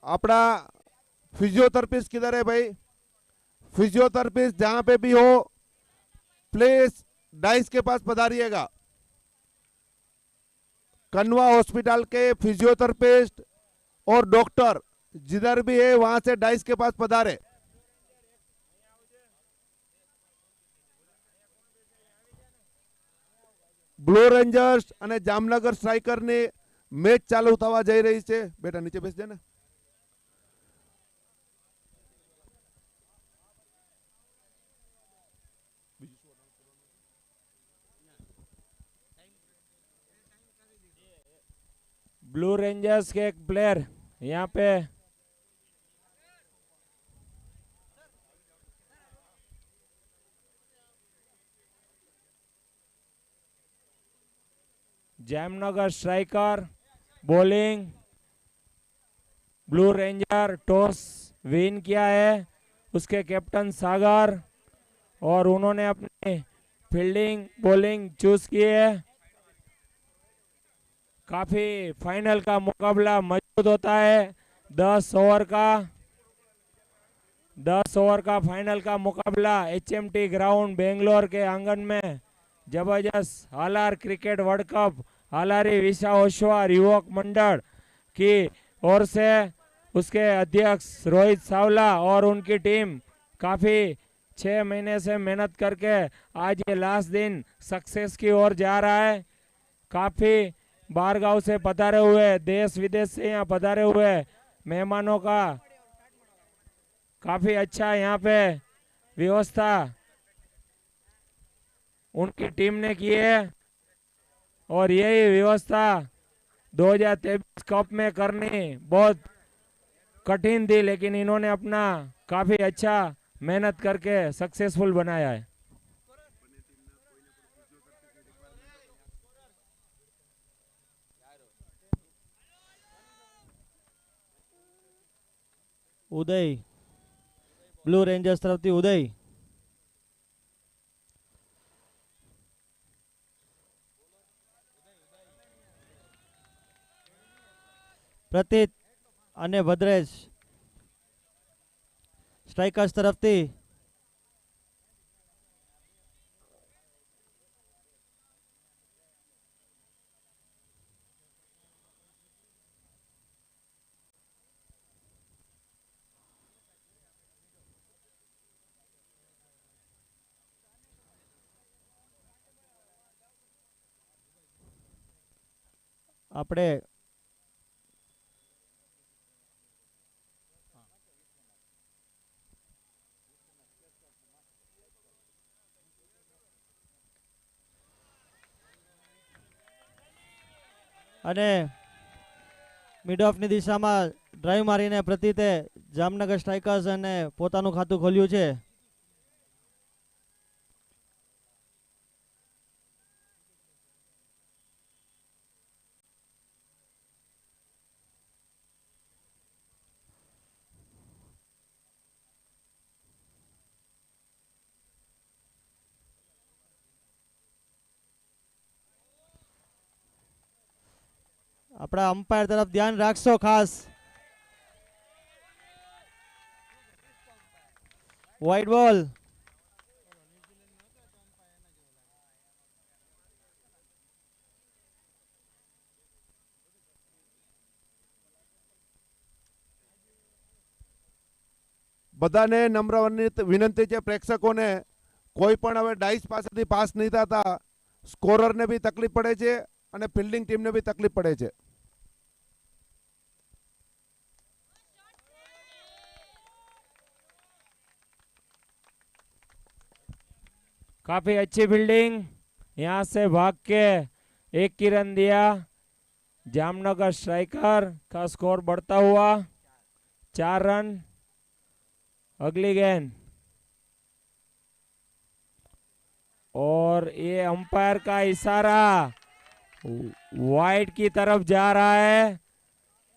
अपना फिजियोथेरेपिस्ट किधर है भाई? फिजियोथेरेपिस्ट जहां पे भी हो प्लीज डाइस के पास पधारिएगा। कन्वा हॉस्पिटल के फिजियोथेरेपिस्ट और डॉक्टर जिधर भी है वहां से डाइस के पास पधारे। ब्लू रेंजर्स અને જામનગર સ્ટ્રાઇકરની મેચ ચાલુ થવા જઈ રહી છે। બેટા નીચે બેસજે ને। ब्लू रेंजर्स के एक प्लेयर यहाँ पे Jamnagar striker bowling, blue ranger toss win किया है उसके कैप्टन सागर और उन्होंने अपनी फील्डिंग बॉलिंग चूज की है। काफी फाइनल का मुकाबला मजबूत होता है। 10 ओवर का फाइनल का मुकाबला HMT ग्राउंड बेंगलोर के आंगन में जबरदस्त हालार क्रिकेट वर्ल्ड कप हालारी विशा होशवार युवक मंडल की ओर से उसके अध्यक्ष रोहित सावला और उनकी टीम काफी 6 महीने से मेहनत करके आज ये लास्ट दिन सक्सेस की ओर जा रहा है। काफी बाहर गांव से पधारे हुए देश विदेश से यहाँ पधारे हुए मेहमानों का काफी अच्छा यहाँ पे व्यवस्था उनकी टीम ने की है और यही व्यवस्था 2023 कप में करनी बहुत कठिन थी, लेकिन इन्होंने अपना काफी अच्छा मेहनत करके सक्सेसफुल बनाया है। ઉદય બ્લુ રેન્જર્સ તરફથી ઉદય પ્રતીત અને ભદ્રેશ સ્ટ્રાઇકર્સ તરફથી આપણે અને મિડ ઓફની દિશામાં ડ્રાઈવ મારીને પ્રતીતે જામનગર સ્ટ્રાઇકર્સ અને પોતાનું ખાતું ખોલ્યું છે। આપણા અમ્પાયર તરફ ધ્યાન રાખશો ખાસ। વાઇડ બોલ બધાને નમ્ર વિનંતી છે પ્રેક્ષકોને કોઈ પણ હવે ડાઇસ પાસેથી પાસ નહીં થતા સ્કોરરને બી તકલીફ પડે છે અને ફિલ્ડિંગ ટીમને બી તકલીફ પડે છે। काफी अच्छी फील्डिंग यहाँ से भाग के एक की रन दिया। जामनगर स्ट्राइकर का स्कोर बढ़ता हुआ 4 रन। अगली गेंद और ये अंपायर का इशारा वाइट की तरफ जा रहा है।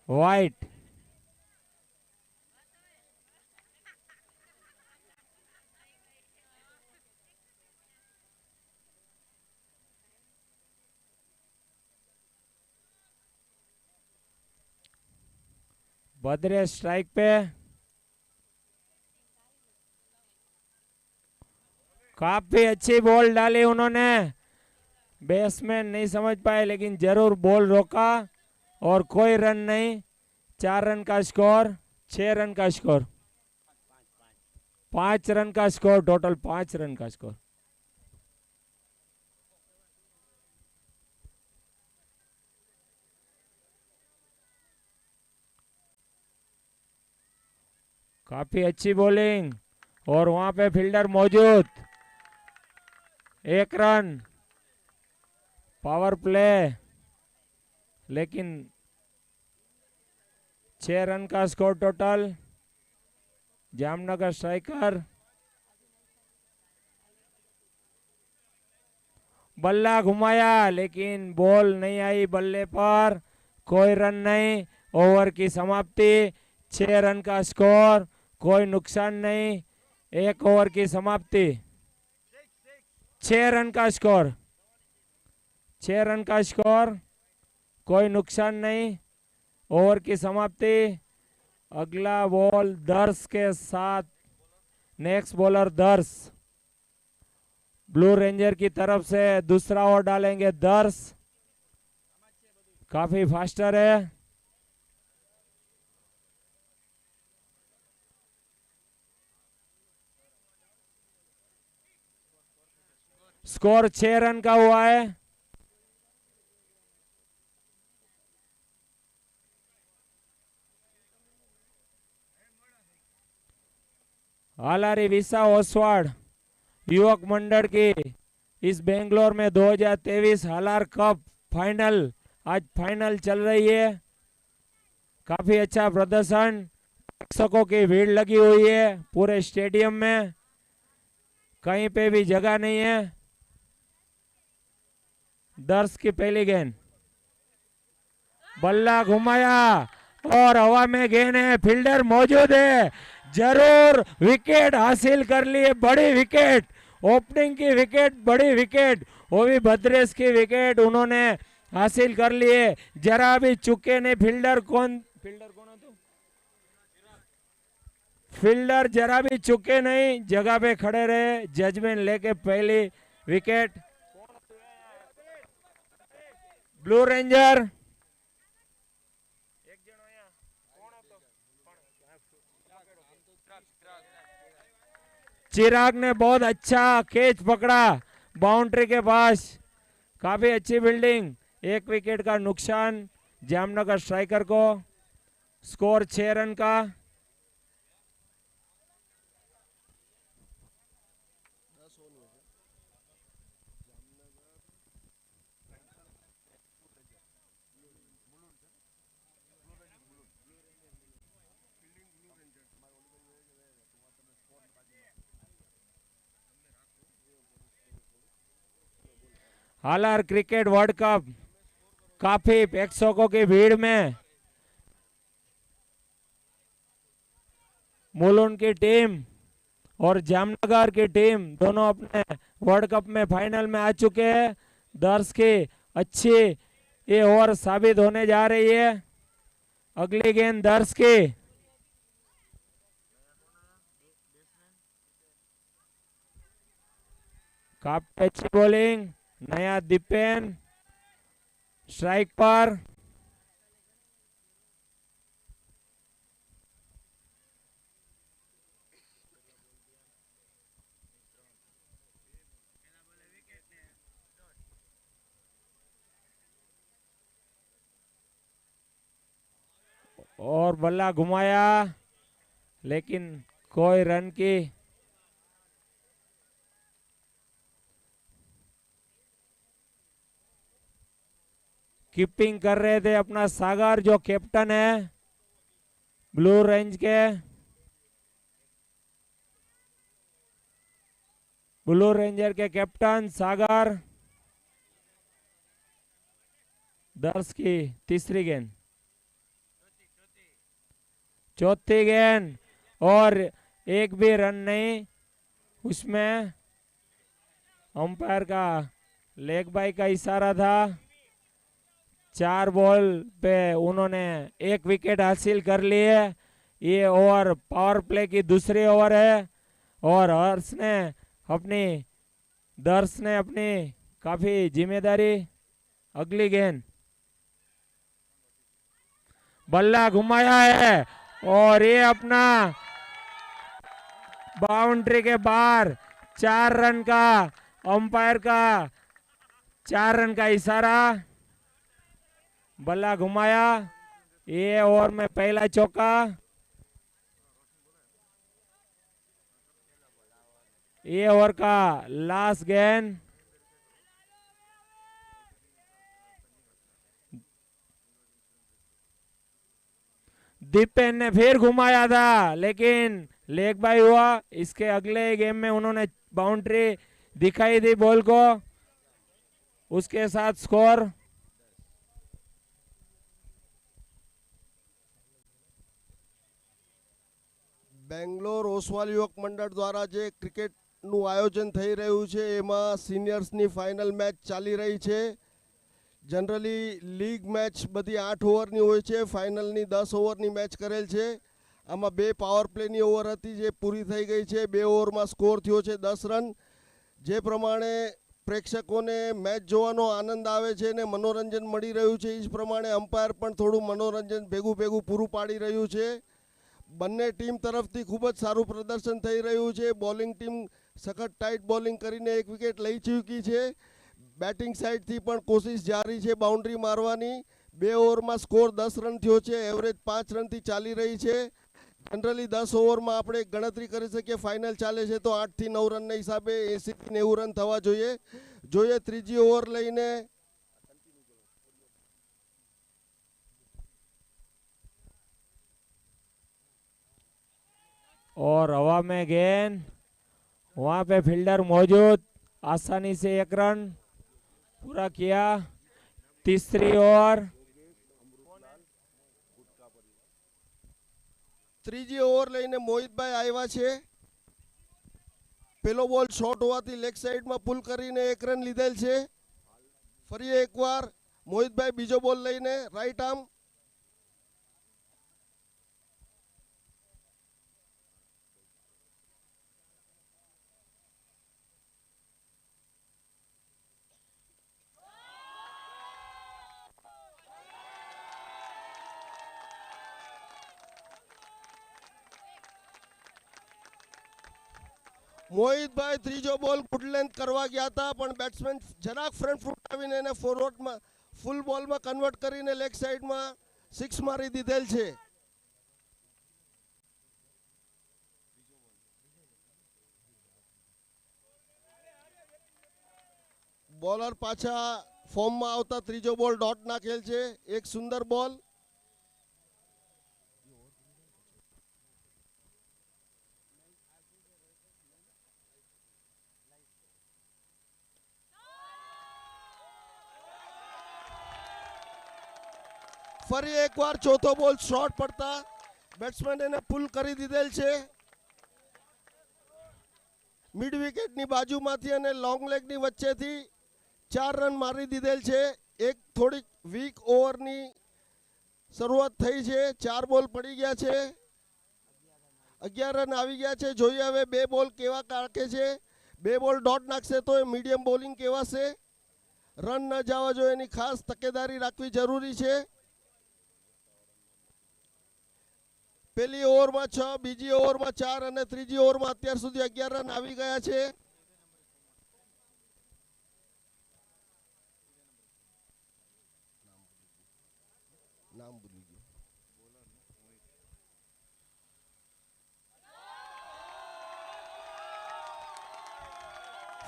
वाइट भद्रेश स्ट्राइक पे। काफी अच्छी बॉल डाली उन्होंने, बैट्समैन नहीं समझ पाए लेकिन जरूर बॉल रोका और कोई रन नहीं। 4 रन का स्कोर, 6 रन का स्कोर, 5 रन का स्कोर, टोटल 5 रन का स्कोर। काफी अच्छी बॉलिंग और वहां पे फील्डर मौजूद। 1 रन, पावर प्ले, लेकिन 6 रन का स्कोर टोटल। जामनगर स्ट्राइकर बल्ला घुमाया लेकिन बॉल नहीं आई बल्ले पर, कोई रन नहीं। ओवर की समाप्ति, 6 रन का स्कोर, कोई नुकसान नहीं। 1 ओवर की समाप्ति, 6 रन का स्कोर, 6 रन का स्कोर, कोई नुकसान नहीं। ओवर की समाप्ति। अगला बॉल दर्श के साथ, नेक्स्ट बॉलर दर्श, ब्लू रेंजर की तरफ से दूसरा ओवर डालेंगे दर्श। काफी फास्टर है। स्कोर 6 रन का हुआ है। आलारी विसा ओसवाड़ युवक मंडल की इस बेंगलोर में 2023 हालार कप फाइनल, आज फाइनल चल रही है। काफी अच्छा प्रदर्शन, दर्शकों की भीड़ लगी हुई है पूरे स्टेडियम में, कहीं पे भी जगह नहीं है। दर्श की पहली गेंद, बल्ला घुमाया और हवा में गेंद है, फील्डर मौजूद है, जरूर विकेट हासिल कर लिए। बड़ी विकेट, ओपनिंग की विकेट, बड़ी विकेट, वो भी भद्रेश की विकेट उन्होंने हासिल कर लिए। जरा भी चुके नहीं। फील्डर कौन है तो? फील्डर जरा भी चुके नहीं, जगह पे खड़े रहे, जजमेंट लेके पहली विकेट। ब्लू रेंजर चिराग ने बहुत अच्छा कैच पकड़ा बाउंड्री के पास, काफी अच्छी फील्डिंग। 1 विकेट का नुकसान जामनगर स्ट्राइकर को। स्कोर 6 रन का। हालार क्रिकेट वर्ल्ड कप, काफी प्रेक्षकों की भीड़ में मुलुंड की टीम और जामनगर की टीम दोनों अपने वर्ल्ड कप में फाइनल में आ चुके हैं। दर्श की अच्छी ये ओवर साबित होने जा रही है। अगली गेंद दर्श की, काफी अच्छी बॉलिंग, नया दीपेन स्ट्राइक पर। और बल्ला घुमाया लेकिन कोई रन की कीपिंग कर रहे थे अपना सागर जो कैप्टन है ब्लू रेंज के। ब्लू रेंजर के कैप्टन सागर। दर्श की तीसरी गेंद, चौथी गेंद और एक भी रन नहीं। उसमें अंपायर का लेग बाई का इशारा था। 4 बॉल पे उन्होंने 1 विकेट हासिल कर ली है। ये ओवर पावर प्ले की दूसरी ओवर है और दर्श ने अपनी काफी जिम्मेदारी। अगली गेंद, बल्ला घुमाया है और ये अपना बाउंड्री के बाहर 4 रन का अंपायर का 4 रन का इशारा। बल्ला घुमाया, ये ओवर में पहला चौका। ये ओवर का लास्ट गेंद। दीपेन ने फिर घुमाया था लेकिन लेग बाय हुआ। इसके अगले गेम में उन्होंने बाउंड्री दिखाई दी बॉल को, उसके साथ स्कोर। બેંગ્લોર ઓસવાલ યુવક મંડળ દ્વારા જે ક્રિકેટનું આયોજન થઈ રહ્યું છે એમાં સિનિયર્સની ફાઇનલ મેચ ચાલી રહી છે. જનરલી લીગ મેચ બધી 8 ઓવરની હોય છે, ફાઇનલની 10 ઓવરની મેચ કરેલ છે. આમાં 2 પાવર પ્લેની ઓવર હતી જે પૂરી થઈ ગઈ છે. 2 ઓવરમાં સ્કોર થયો છે 10 રન. જે પ્રમાણે પ્રેક્ષકોને મેચ જોવાનો આનંદ આવે છે અને મનોરંજન મળી રહ્યું છે, એ જ પ્રમાણે અમ્પાયર પણ થોડું મનોરંજન ભેગું પૂરું પાડી રહ્યું છે. બંને ટીમ તરફથી ખૂબ જ સારું પ્રદર્શન થઈ રહ્યું છે. બોલિંગ ટીમ સખત ટાઈટ બોલિંગ કરીને 1 વિકેટ લઈ ચૂકી છે. બેટિંગ સાઇડથી પણ કોશિશ જારી છે બાઉન્ડ્રી મારવાની. 2 ઓવરમાં સ્કોર 10 રન થયો છે, એવરેજ 5 રનથી ચાલી રહી છે. જનરલી 10 ઓવરમાં આપણે ગણતરી કરી શકીએ, ફાઇનલ ચાલે છે તો 8 થી 9 રનના હિસાબે 80 થી 90 રન થવા જોઈએ. ત્રીજી ઓવર લઈને और हवा में गेंद, वहां पे फील्डर मौजूद, आसानी से 1 रन पूरा किया। तीसरी ओवर, ત્રીજી ઓવર લઈને મોહિતભાઈ આવ્યા છે. પેલો બોલ શોર્ટ હોવાથી લેગ સાઈડમાં પુલ કરીને 1 રન લીધેલ છે. ફરી એકવાર મોહિતભાઈ બીજો બોલ લઈને રાઈટ આર્મ. મોહિતભાઈ ત્રીજો બોલ ગુડ લેન્થ કરવા ગયા હતા પણ બેટ્સમેન જરાક ફ્રન્ટ ફૂટ આવીને એને ફોરવર્ડમાં ફૂલ બોલમાં કન્વર્ટ કરીને લેગ સાઈડમાં 6 મારી દીધેલ છે. બોલર પાછા ફોર્મમાં આવતા ત્રીજો બોલ ડોટ નાખેલ છે. એક સુંદર બોલ. ફરી એકવાર ચોથો બોલ શોર્ટ પડતા બેટ્સમેન એને પુલ કરી દીધેલ છે. મિડ વિકેટની બાજુમાંથી અને લોંગ લેગની વચ્ચેથી 4 રન મારી દીધેલ છે. એક થોડીક વીક ઓવરની શરૂઆત થઈ છે. 4 બોલ પડી ગયા છે. 11 રન આવી ગયા છે. જોઈએ હવે 2 બોલ કેવા કાઢે છે. 2 બોલ ડોટ નાખશે તો એ મીડિયમ બોલિંગ કહેવાશે. રન ન જવા જોઈએ એની ખાસ તકેદારી રાખવી જરૂરી છે. પહેલી ઓવરમાં 6, બીજી ઓવરમાં 4 અને ત્રીજી ઓવરમાં અત્યાર સુધી 11 રન આવી ગયા છે. નામ ભૂલી ગયો.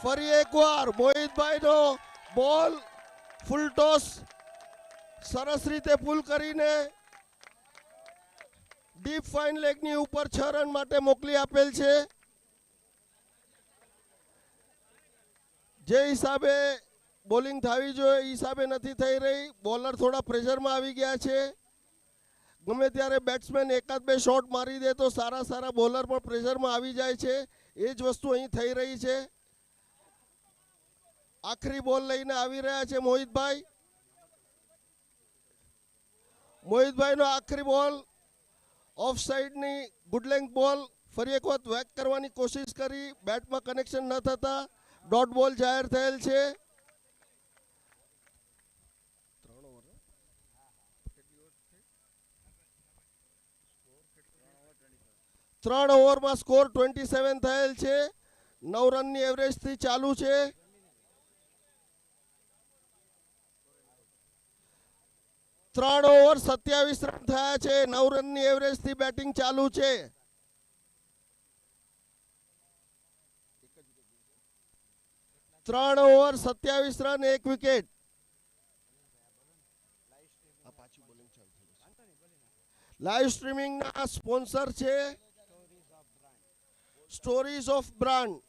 ફરી એકવાર મોહિતભાઈનો બોલ ફૂલ ટોસ સરસ રીતે પુલ કરીને ડીપ ફાઇન લેગની ઉપર 6 રન માટે મોકલી આપેલ છે. જે હિસાબે બોલિંગ થવી જોઈએ એ હિસાબે નથી થઈ રહી. બોલર થોડા પ્રેશરમાં આવી ગયા છે. ગમે ત્યારે બેટ્સમેન 1-2 શોટ મારી દે તો સારા બોલર પણ પ્રેશરમાં આવી જાય છે. એ જ વસ્તુ અહીં થઈ રહી છે. આખરી બોલ લઈને આવી રહ્યા છે મોહિતભાઈ. મોહિતભાઈનો આખરી બોલ ઓફ સાઈડની ગુડ લેન્થ બોલ ફરી એક વખત વેક કરવાની કોશિશ કરી બેટમાં કનેક્શન ન થતા ડોટ બોલ જાહેર થયેલ છે. 3 ઓવરમાં સ્કોર 27 થયેલ છે. 9 રનની એવરેજથી ચાલુ છે. 3 ઓવર 27 રન થયા છે. 9 રનની એવરેજથી બેટિંગ ચાલુ છે. ત્રણ ઓવર 27 રન 1 વિકેટ. લાઈવ સ્ટ્રીમિંગના સ્પોન્સર છે સ્ટોરીઝ ઓફ બ્રાન્ડ.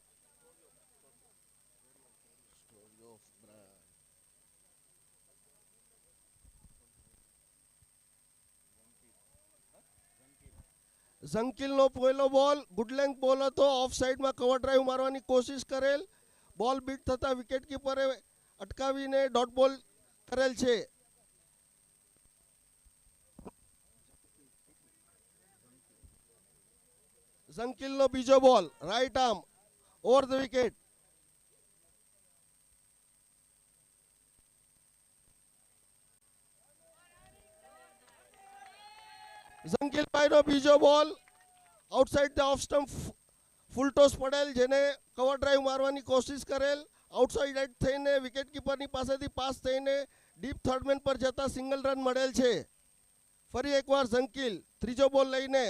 ઝંકિલનો પહેલો બોલ ગુડ લેન્થ બોલ હતો. ઓફ સાઈડમાં કવર ડ્રાઈવ મારવાની કોશિશ કરેલ. બોલ બીટ થતા વિકેટ કીપરે અટકાવીને ડોટ બોલ કરેલ છે. ઝંકિલનો બીજો ball right arm over the wicket. ઝંકિલભાઈનો બીજો ball outside the off stump full toss પડેલ જેને કવર ડ્રાઈવ મારવાની કોશિશ કરેલ. આઉટસાઇડ એડ થઈને વિકેટ કીપરની પાસેથી પાસ થઈને ડીપ થર્ડમેન પર જતા સિંગલ રન મળેલ છે. ફરી એકવાર ઝંકિલ ત્રીજો બોલ લઈને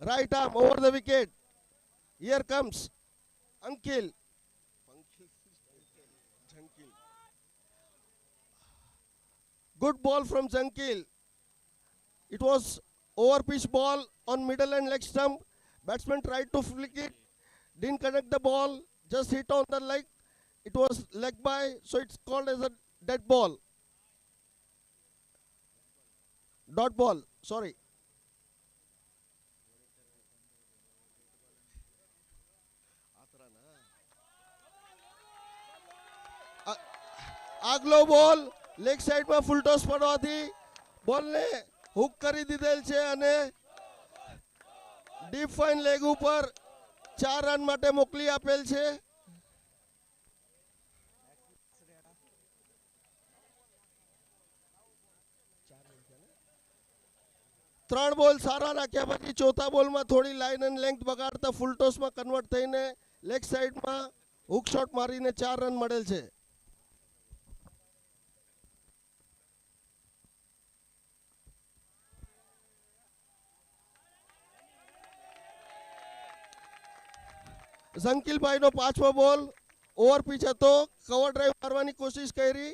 right arm over the wicket. Here comes અંકિલ. Good ball from Zankil. It was over pitch ball on middle and leg stump. Batsman tried to flick it, didn't connect the ball, just hit on the leg. It was leg by, so it's called as a dead ball. Dot ball, sorry. આગલો બોલ leg સાઈડમાં ફૂલ toss પડવાથી બોલને hook કરી દીધેલ છે અને deep fine leg ઉપર 4 run માટે મોકલી આપેલ છે. ત્રણ બોલ સારા નાખ્યા પછી ચોથા બોલમાં થોડી લાઇન અને લેન્થ બગાડતા ફૂલ ટોસમાં કન્વર્ટ થઈને લેગ સાઈડમાં હુક શોટ મારીને 4 રન મળેલ છે. ઝંકિલભાઈનો પાંચમો બોલ ઓવર પીચ હતો. કવર ડ્રાઈવ મારવાની કોશિશ કરી.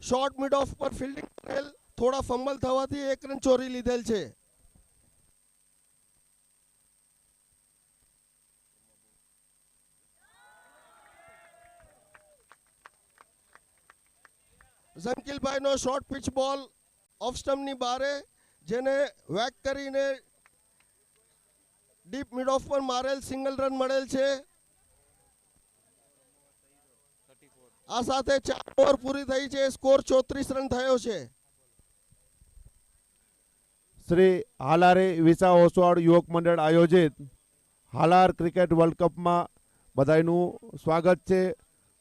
શોર્ટ મિડ ઓફ પર ફિલ્ડિંગ કરેલ. થોડા ફંબલ થવાથી 1 રન ચોરી લીધેલ છે. ઝંકિલભાઈનો શોર્ટ પિચ બોલ ઓફ સ્ટમ્પની બારે જેને વેક કરીને ડીપ મિડ ઓફ પર મારેલ સિંગલ રન મળેલ છે. આ સાથે 4 ઓવર પૂરી થઈ છે. સ્કોર 34 રન થયો છે. શ્રી હાલારી વિસા ઓસવાડ યુવક મંડળ આયોજિત હાલાર ક્રિકેટ વર્લ્ડ કપમાં બધાનું સ્વાગત છે.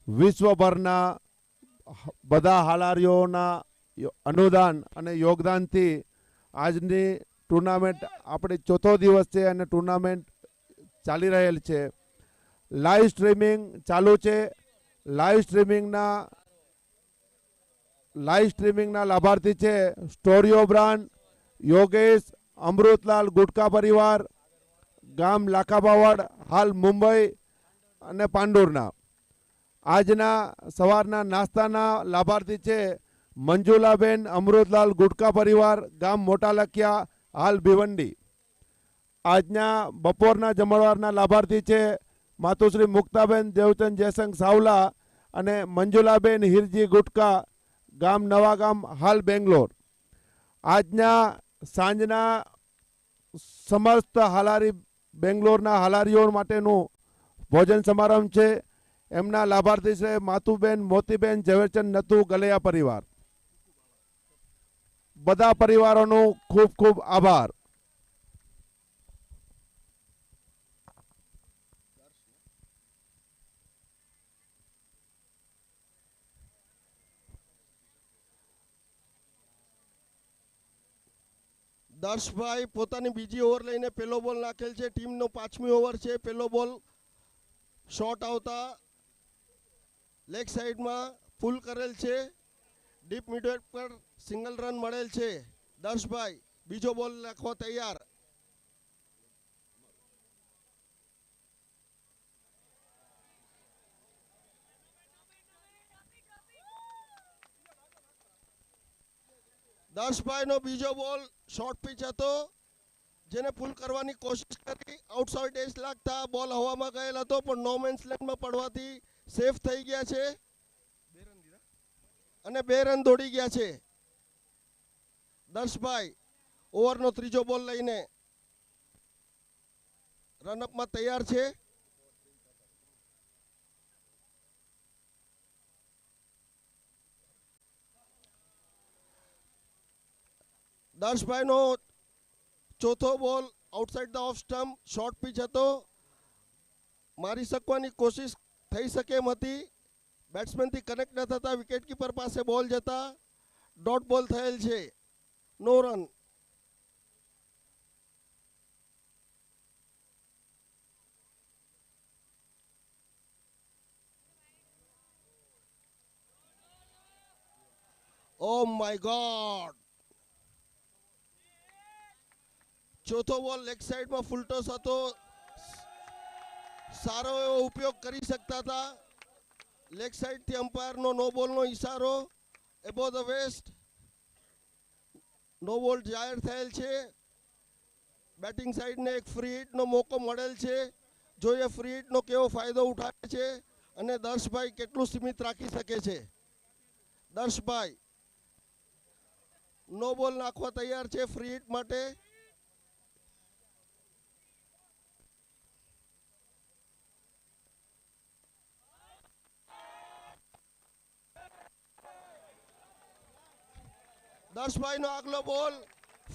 વિશ્વભરના બધા હાલારીઓના અનુદાન અને યોગદાનથી આજની ટુર્નામેન્ટ આપણી ચોથો દિવસ છે અને ટુર્નામેન્ટ ચાલી રહેલ છે. લાઈવ સ્ટ્રીમિંગ ચાલુ છે. લાઈવ સ્ટ્રીમિંગના લાભાર્થી છે સ્ટોરીઓ બ્રાન્ડ, યોગેશ, અમૃતલાલ ગુટકા પરિવાર, ગામ લાખાબાવડ, હાલ મુંબઈ અને પાંડુરના. આજના સવારના નાસ્તાના લાભાર્થી છે મંજુલાબેન, અમૃતલાલ ગુટકા પરિવાર, ગામ મોટા લખિયા, હાલ ભિવંડી. આજના બપોરના જમણવારના લાભાર્થી છે માતુશ્રી મુક્તાબેન દેવચંદ જયસંગ સાવલા અને મંજુલાબેન હિરજી ગુટકા, ગામ નવાગામ, હાલ બેંગ્લોર. આજના સાંજના સમસ્ત હાલારી બેંગ્લોરના હાલારીઓ માટેનું ભોજન સમારંભ છે. એમના લાભાર્થી છે માતુબેન મોતીબેન ઝવેરચંદ નતુ ગલૈયા પરિવાર. બધા પરિવારોનો ખૂબ ખૂબ આભાર. દર્શભાઈ પોતાની બીજી ઓવર લઈને પહેલો બોલ નાખેલ છે. ટીમનો 5મી ઓવર છે. પહેલો બોલ શોર્ટ આવતા લેગ સાઈડમાં પુલ કરેલ છે. ડીપ મિડવેટ પર સિંગલ રન મળેલ છે. દર્શભાઈ બીજો બોલ નાખવા તૈયાર. દર્શભાઈનો બીજો બોલ શોર્ટ પિચ હતો, જેને પુલ કરવાની કોશિશ કરી. આઉટસાઇડ એજ લાગતા બોલ હવામાં ગયેલ હતો, પણ નો મેન્સ લેન્ડમાં પડવાથી સેફ થઈ ગયા છે અને 2 રન દોડી ગયા છે. દર્શભાઈ ઓવરનો ત્રીજો બોલ લઈને રનઅપમાં તૈયાર છે. દર્શભાઈનો ચોથો બોલ outside the off stump short pitch હતો, મારી શકવાની કોશિશ થઈ શકે એમ હતી. બેટ્સમેનથી કનેક્ટ ન થતા વિકેટ કીપર પાસે બોલ જતા ડોટ બોલ થયેલ છે. નો રન. Oh my God. ચોથો બોલ લેગ સાઈડમાં ફૂલટોસ હતો, સારો એવો ઉપયોગ કરી શકતા હતા. લેગ સાઈડથી અમ્પાયરનો નો બોલનો ઈશારો એબો ધ વેસ્ટ. નો બોલ જાહેર થયેલ છે. બેટિંગ સાઈડને એક ફ્રી હિટનો મોકો મળેલ છે. જોઈએ ફ્રી હિટનો કેવો ફાયદો ઉઠાવે છે અને દર્શભાઈ કેટલું સીમિત રાખી શકે છે. દર્શભાઈ નો બોલ નાખવા તૈયાર છે ફ્રી હિટ માટે. દર્શભાઈનો આગલો બોલ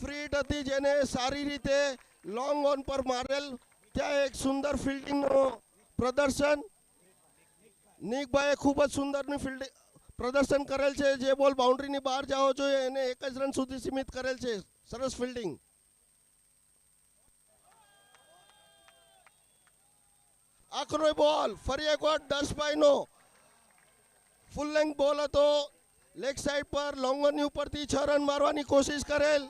ફ્રી હિટ હતી, જેને સારી રીતે લોંગ ઓન પર મારેલ. ત્યાં એક સુંદર ફિલ્ડિંગનો પ્રદર્શન. નિકભાઈએ ખૂબ જ સુંદરની ફિલ્ડિંગ પ્રદર્શન કરેલ છે. જે બોલ બાઉન્ડ્રીની બહાર જવો જોઈએ એને 1 જ રન સુધી સીમિત કરેલ છે. સરસ ફિલ્ડિંગ. આખરો બોલ ફરી એકવાર દર્શભાઈનો ફૂલ લેન્થ બોલ હતો. લેગ સાઈડ પર લોંગરની ઉપરથી 6 રન મારવાની કોશિશ કરેલ,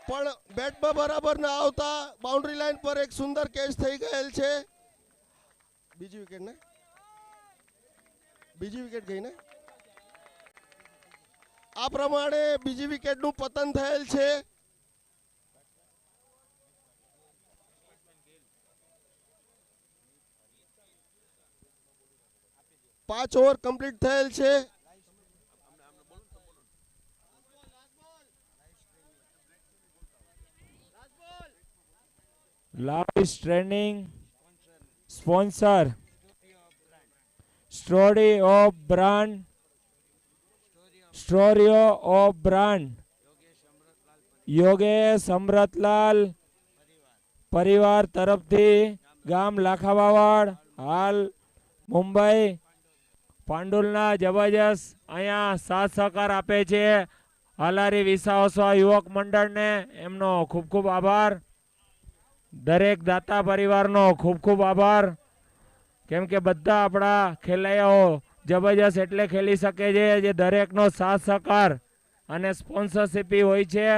પણ બેટમાં બરાબર ના આવતા બાઉન્ડ્રી લાઈન પર એક સુંદર કેચ થઈ ગયેલ છે. બીજી વિકેટ ગઈ ને. આ પ્રમાણે બીજી વિકેટનું પતન થયેલ છે. 5 ઓવર કમ્પ્લીટ થયેલ છે. Live streaming sponsor story of brand Yogesh Amritlal પરિવાર તરફથી ગામ લાખાવાવાડ હાલ મુંબઈ પાંડુલના જબરજસ્ત અહીંયા સાથ સહકાર આપે છે. હાલારી વિસાવસવા યુવક મંડળને એમનો ખૂબ ખૂબ આભાર. દરેક દાતા પરિવારનો ખૂબ ખૂબ આભાર, કેમ કે બધા આપણા ખેલૈયાઓ જબરજસ્ત એટલે ખેલી શકે છે જે દરેકનો સાથ સહકાર અને સ્પોન્સરશિપી હોય છે.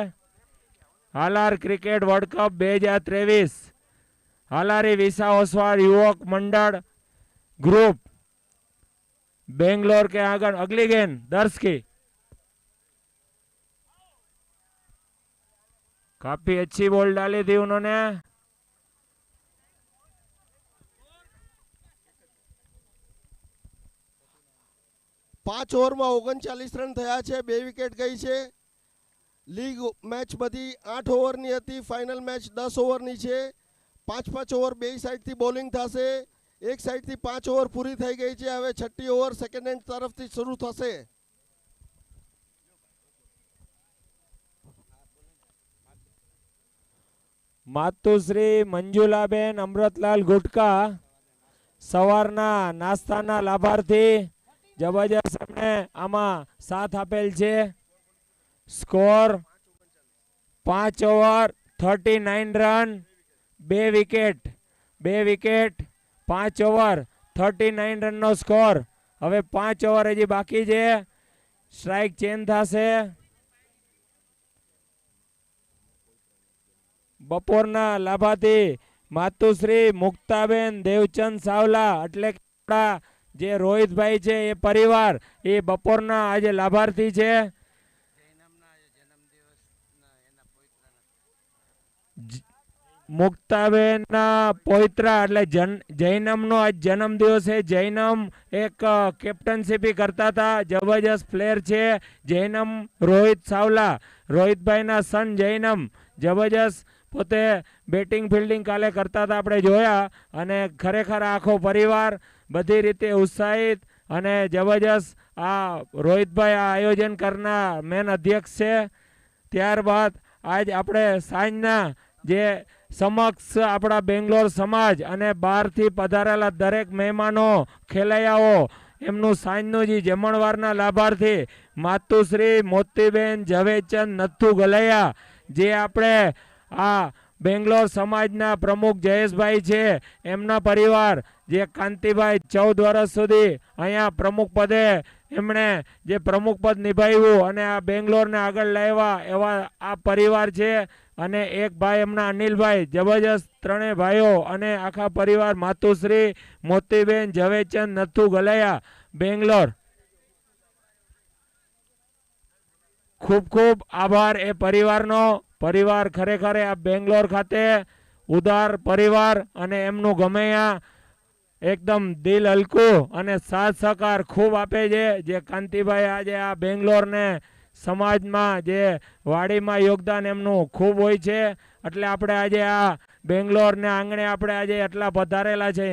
હાલાર ક્રિકેટ વર્લ્ડ કપ 2023 હાલારી વિસાવસવા યુવક મંડળ ग्रुप बेंगलोर के आंगन अगली गेंद दर्श की काफी अच्छी बॉल डाली थी उन्होंने. 5 ઓવરમાં 39 રન થયા છે. 2 વિકેટ ગઈ છે. લીગ મેચ બધી 8 ઓવરની હતી. ફાઇનલ મેચ 10 ઓવરની છે. 5-5 ઓવર બે સાઈડથી બોલિંગ થશે. એક સાઈડથી 5 ઓવર પૂરી થઈ ગઈ છે. હવે 6ઠ્ઠી ઓવર સેકન્ડ એન્ડ તરફથી શરૂ થશે. માતુશ્રી મંજુલાબેન અમૃતલાલ ગુટકા સવારના નાસ્તાના લાભાર્થી જબરજસ્ત એમણે આમાં સાથ આપેલ છે. Score 5 over 39 run 2 wicket 5 over 39 રનનો સ્કોર. હવે 5 ઓવર હજી બાકી છે. સ્ટ્રાઇક ચેન્જ થશે. બપોરના લાભાર્થી માતુશ્રી મુક્તાબેન દેવચંદ સાવલા એટલે કે આપણા જે રોહિતભાઈ છે એ પરિવાર એ બપોરના આજે લાભાર્થી છે. મુક્તાબેનના પોઈત્રા એટલે જૈનમનો આજ જન્મદિવસ છે. જૈનમ એક કેપ્ટનશીપી કરતા હતા, જબરજસ્ત પ્લેયર છે. જૈનમ રોહિત સાવલા, રોહિતભાઈના સન જૈનમ જબરજસ્ત પોતે બેટિંગ ફિલ્ડિંગ કાલે કરતા હતા, આપણે જોયા. અને ખરેખર આખો પરિવાર બધી રીતે ઉત્સાહિત અને જબરજસ્ત આ રોહિતભાઈ આ આયોજન કરનાર મેન અધ્યક્ષ છે. ત્યારબાદ આજ આપણે સાંજના જે સમક્ષ આપણા બેંગ્લોર સમાજ અને બહારથી પધારેલા દરેક મહેમાનો ખેલૈયાઓ એમનું સાંજનું જે જમણવારના લાભાર્થી માતુશ્રી મોતીબેન ઝવેરચંદ નથુ ગલૈયા જે આપણે આ બેંગ્લોર સમાજના પ્રમુખ જયેશભાઈ છે એમના પરિવાર જે કાંતિભાઈ 14 વર્ષ સુધી અહીંયા પ્રમુખ પદે એમણે જે પ્રમુખ પદ નિભાવ્યું અને આ બેંગ્લોરને આગળ લાવ્યા એવા આ પરિવાર છે. અને એક ભાઈ એમના અનિલભાઈ જબરજસ્ત ત્રણેય ભાઈઓ અને આખા પરિવાર માતુશ્રી મોતીબેન ઝવેરચંદ નથુ ગલૈયા બેંગ્લોર. ખૂબ ખૂબ આભાર એ પરિવારનો. પરિવાર ખરેખર આ બેંગ્લોર ખાતે ઉદાર પરિવાર અને એમનું ગમે એકદમ દિલ હલકું અને સાથ સહકાર ખૂબ આપે છે. જે કાંતિભાઈ આજે આ બેંગ્લોરને સમાજમાં જે વાડીમાં યોગદાન એમનું ખૂબ હોય છે. એટલે આપણે આજે આ બેંગ્લોરને આંગણે આપણે આજે એટલા પધારેલા છે.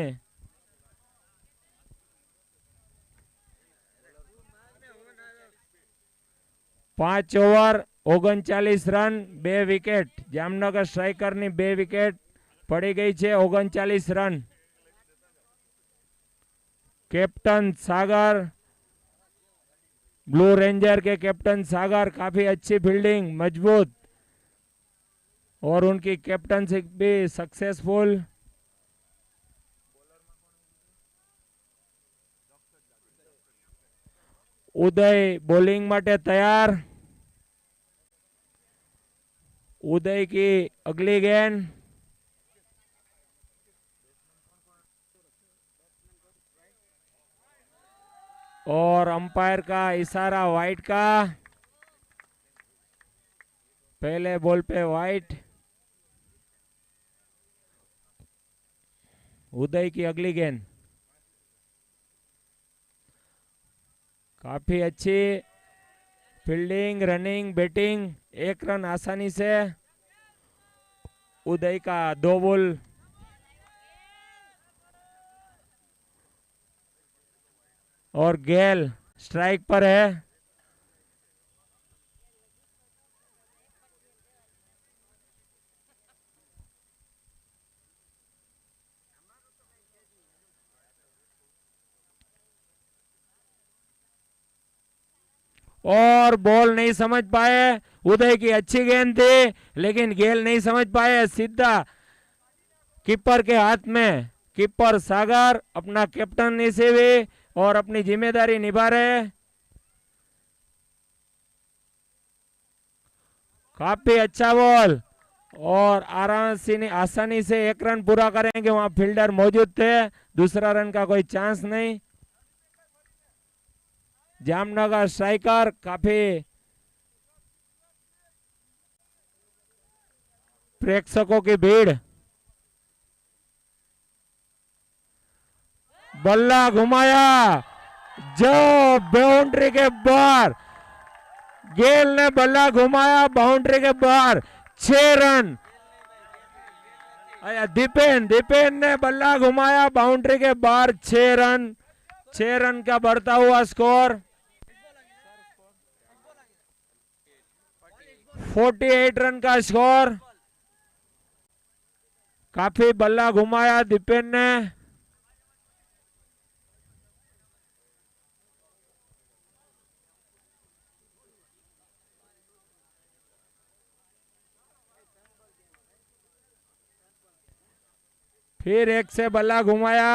પાંચ ઓવર 39 રન 2 વિકેટ. જામનગર સ્ટ્રાઇકરની 2 વિકેટ પડી ગઈ છે. 39 run. Captain Sagar blue ranger के कैप्टन सागर काफी अच्छी फील्डिंग मजबूत और उनकी कैप्टनशिप भी सक्सेसफुल. उदय बॉलिंग माटे तैयार. उदय की अगली गेंद और अंपायर का इशारा वाइट का. पहले बॉल पे वाइट. उदय की अगली गेंद काफी अच्छी फील्डिंग रनिंग बैटिंग. 1 रन आसानी से. उदय का 2 बॉल. और गेल स्ट्राइक पर है. और बॉल नहीं समझ पाए. उदय की अच्छी गेंद थी लेकिन गेल नहीं समझ पाए. सीधा कीपर के हाथ में. कीपर सागर अपना कैप्टन से भी और अपनी जिम्मेदारी निभा रहे. काफी अच्छा बॉल और आसानी से 1 रन पूरा करेंगे. वहां फील्डर मौजूद थे. दूसरा रन का कोई चांस नहीं. जामनगर स्ट्राइकर काफी प्रेक्षकों की भीड़. बल्ला घुमाया जो बाउंड्री के बाहर. गेल ने बल्ला घुमाया बाउंड्री के बाहर. 6 रन. दीपेन ने बल्ला घुमाया बाउंड्री के बाहर. 6 रन. 6 रन का बढ़ता हुआ स्कोर. 48 रन का स्कोर. काफी बल्ला घुमाया दीपेन ने। फिर एक से बल्ला घुमाया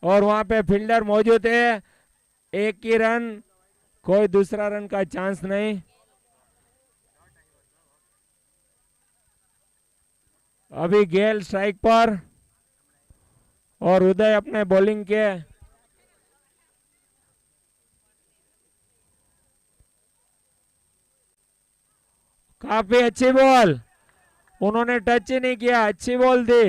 और वहां पे फील्डर मौजूद है। एक ही रन, कोई दूसरा रन का चांस नहीं। अभी गेल स्ट्राइक पर और उदय अपने बॉलिंग के। काफी अच्छी बॉल, उन्होंने टच ही नहीं किया, अच्छी बॉल दी।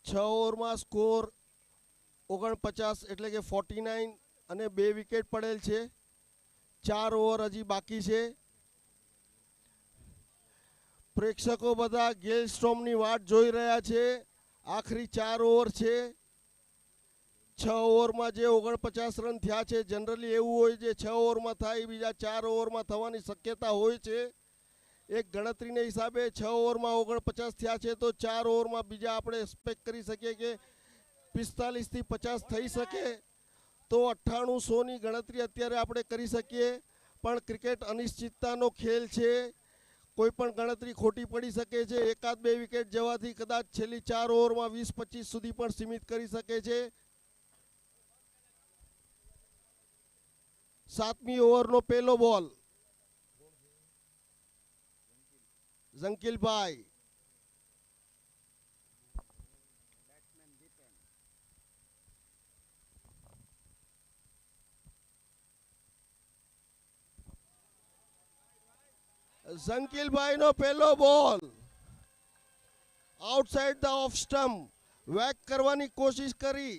6 ઓવરમાં સ્કોર 49 એટલે કે 49 અને 2 વિકેટ પડેલ છે. 4 ઓવર હજી બાકી છે. પ્રેક્ષકો બધા ગેલ સ્ટોમની વાટ જોઈ રહ્યા છે. આખરી 4 ઓવર છે. 6 ઓવરમાં જે 49 રન થયા છે, જનરલી એવું હોય છે 6 ઓવરમાં થાય, બીજા 4 ઓવરમાં થવાની શક્યતા હોય છે. એક ગણતરીને હિસાબે 6 ઓવરમાં 49 થયા છે, તો 4 ઓવરમાં બીજા આપણે એક્સપેક્ટ કરી શકીએ કે 45 થી 50 થઈ શકે, તો 98-100ની ગણતરી અત્યારે આપણે કરી શકીએ. પણ ક્રિકેટ અનિશ્ચિતતાનો ખેલ છે, કોઈ પણ ગણતરી ખોટી પડી શકે છે. એકાદ બે વિકેટ જવાથી કદાચ છેલ્લી 4 ઓવરમાં 20-25 સુધી પણ સીમિત કરી શકે છે. 7મી ઓવરનો પહેલો બોલ ઝંકીલભાઈ. ઝંકીલભાઈનો પહેલો બોલ આઉટસાઇડ ધ ઓફ સ્ટમ્પ, વેક કરવાની કોશિશ કરી,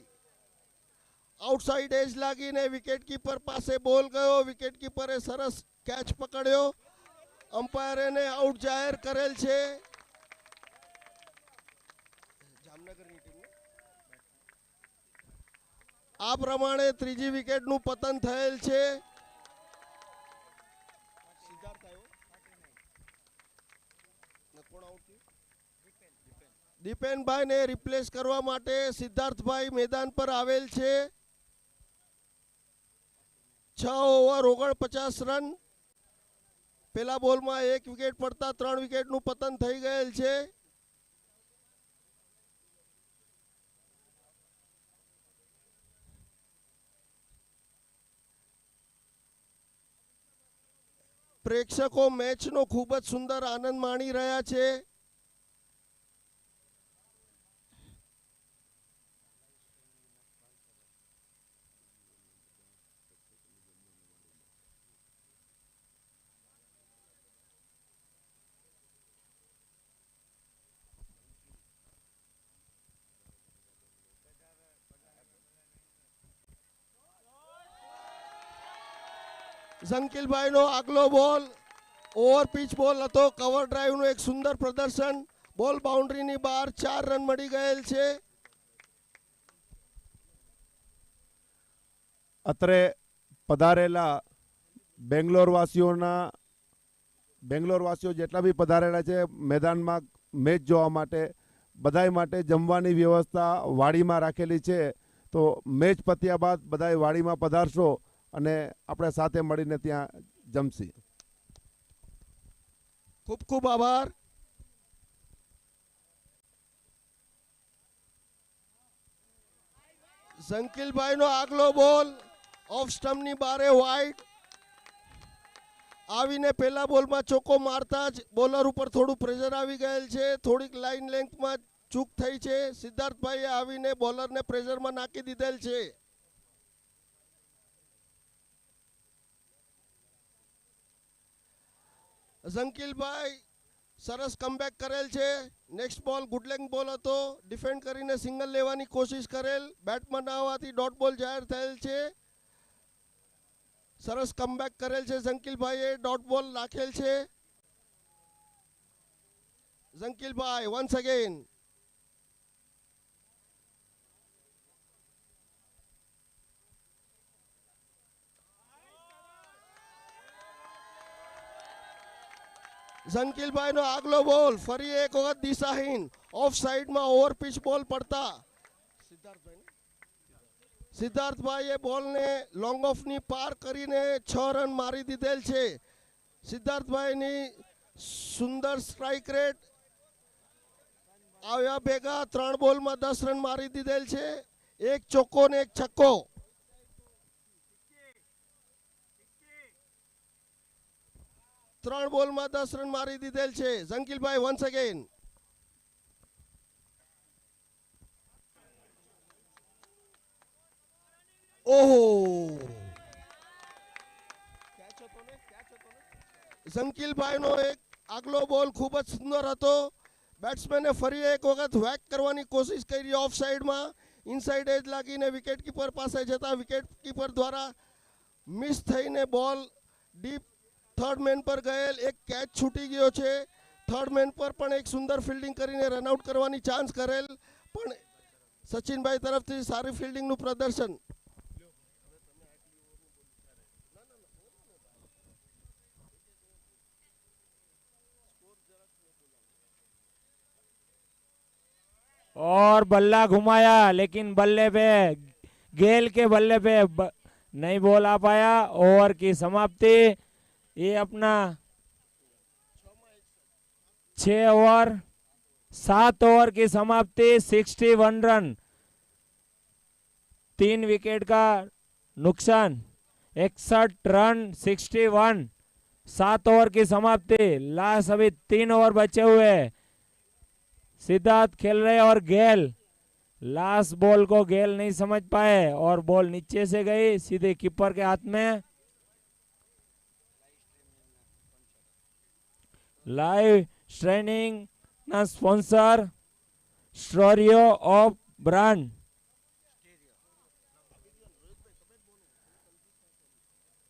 આઉટસાઇડ એજ લાગીને વિકેટકીપર પાસે બોલ ગયો. વિકેટકીપરે સરસ કેચ પકડ્યો, અમ્પાયર એને આઉટ જાહેર કરેલ છે. જામનગરની ટીમ આ પ્રમાણે ત્રીજી વિકેટનું પતન થયેલ છે. દીપેનભાઈને રિપ્લેસ કરવા માટે સિદ્ધાર્થભાઈ મેદાન પર આવેલ છે. 6 ઓવર 49 રન. પેલા બોલમાં 1 વિકેટ પડતા 3 વિકેટનું પતન થઈ ગયેલ છે. પ્રેક્ષકો મેચનો ખૂબ જ સુંદર આનંદ માણી રહ્યા છે. ઝંકીલભાઈનો આગલો બોલ ઓવર પીચ બોલ હતો. કવર ડ્રાઈવનું એક સુંદર પ્રદર્શન. બોલ બાઉન્ડ્રીની બહાર 4 રન મળી ગયેલ છે. અત્રે પધારેલા બેંગ્લોરવાસીઓ જેટલા બી પધારેલા છે મેદાનમાં મેચ જોવા માટે, બધાય માટે જમવાની વ્યવસ્થા વાડીમાં રાખેલી છે. તો મેચ પત્યા બાદ બધાય વાડીમાં પધારશો અને આપણે સાથે મળીને ત્યાં જમશી. ખૂબ ખૂબ આભાર. ઝંકીલભાઈનો આગલો બોલ ઓફ સ્ટમ્પની બારે વાઇડ આવીને પહેલા બોલમાં ચોકો મારતા જ બોલર ઉપર થોડું પ્રેશર આવી ગયેલ છે. થોડીક લાઇન લેન્થમાં ચૂક થઈ છે. સિદ્ધાર્થભાઈએ આવીને બોલરને પ્રેશરમાં નાખી દીધેલ છે. ઝંકીલભાઈ સરસ કમબેક કરેલ છે. નેક્સ્ટ બોલ ગુડ લેન્થ બોલ હતો. ડિફેન્ડ કરીને સિંગલ લેવાની કોશિશ કરેલ, બેટમાં ના આવવાથી ડોટ બોલ જાહેર થયેલ છે. સરસ કમબેક કરેલ છે. ઝંકીલભાઈએ ડોટ બોલ નાખેલ છે. ઝંકીલભાઈ વન્સ અગેન. ઝંકીલભાઈનો આગલો બોલ ફરી એક વખત દિશાહીન ઓફ સાઈડમાં ઓવર પિચ બોલ પડતા સિદ્ધાર્થભાઈએ બોલને લોંગ ઓફની પાર કરીને 6 રન મારી દીધેલ છે. સિદ્ધાર્થભાઈની સુંદર સ્ટ્રાઇક રેટ આવ્યા ભેગા 3 બોલમાં 10 રન મારી દીધેલ છે. એક ચોક્કો ને એક છક્કો. ત્રણ બોલમાં 10 રન મારી દીધેલ છે. ઝંકીલભાઈ વન્સ અગેન. ઓહો, ઝંકીલભાઈનો એક આગલો બોલ ખૂબ જ સુંદર હતો. બેટ્સમેને ફરી એક વખત વેક કરવાની કોશિશ કરી ઓફ સાઈડમાં. ઇનસાઇડ એજ લાગીને વિકેટ કીપર પાસે જતા વિકેટ કીપર દ્વારા મિસ થઈને બોલ ડીપ થર્ડ મેન પર ગયેલ. એક કેચ છૂટી ગયો છે. થર્ડ મેન પર પણ એક સુંદર ફિલ્ડિંગ કરીને રનઆઉટ કરવાની ચાન્સ કરેલ, પણ સચિનભાઈ તરફથી સારી ફિલ્ડિંગનું પ્રદર્શન. और बल्ला घुमाया लेकिन बल्ले पे गेल के बल्ले पे नहीं बॉल आ पाया. ओवर की समाप्ति. ये अपना 6 ओवर 7 ओवर की समाप्ति. 61 रन, 3 विकेट का नुकसान. 61 रन 61, 7 ओवर की समाप्ति. लास्ट अभी 3 ओवर बचे हुए. सिद्धार्थ खेल रहे और गेल लास्ट बॉल को गेल नहीं समझ पाए और बॉल नीचे से गई सीधे कीपर के हाथ में. लाइव स्ट्रेनिंग ना स्पॉन्सर स्टोरियो ऑफ ब्रांड.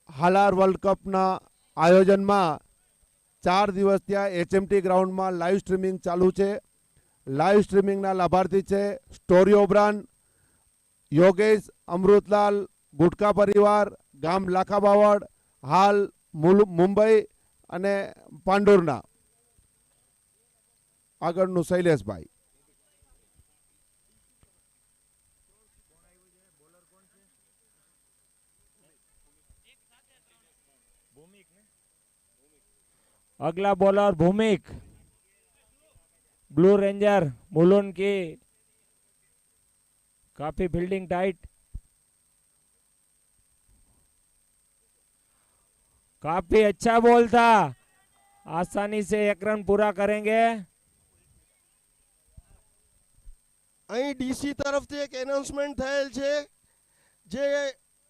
હાલાર વર્લ્ડ કપના આયોજનમાં 4 દિવસ ત્યાં HMT ગ્રાઉન્ડમાં લાઈવ સ્ટ્રીમિંગ ચાલુ છે. લાઈવ સ્ટ્રીમિંગના લાભાર્થી છે સ્ટોરીઓ બ્રાન્ડ, યોગેશ, અમૃતલાલ, ગુટકા પરિવાર, ગામ લાખાબાવડ, હાલ મુંબઈ અને પાંડુરના. આગળનું શૈલેષભાઈ. अगला बॉलर भूमिक, ब्लू रेंजर मुलुन की. काफी फील्डिंग टाइट, काफी अच्छा बॉल था. आसानी से 1 रन पूरा करेंगे. અહીં ડીસી તરફથી એક એનાઉન્સમેન્ટ થયેલ છે. જે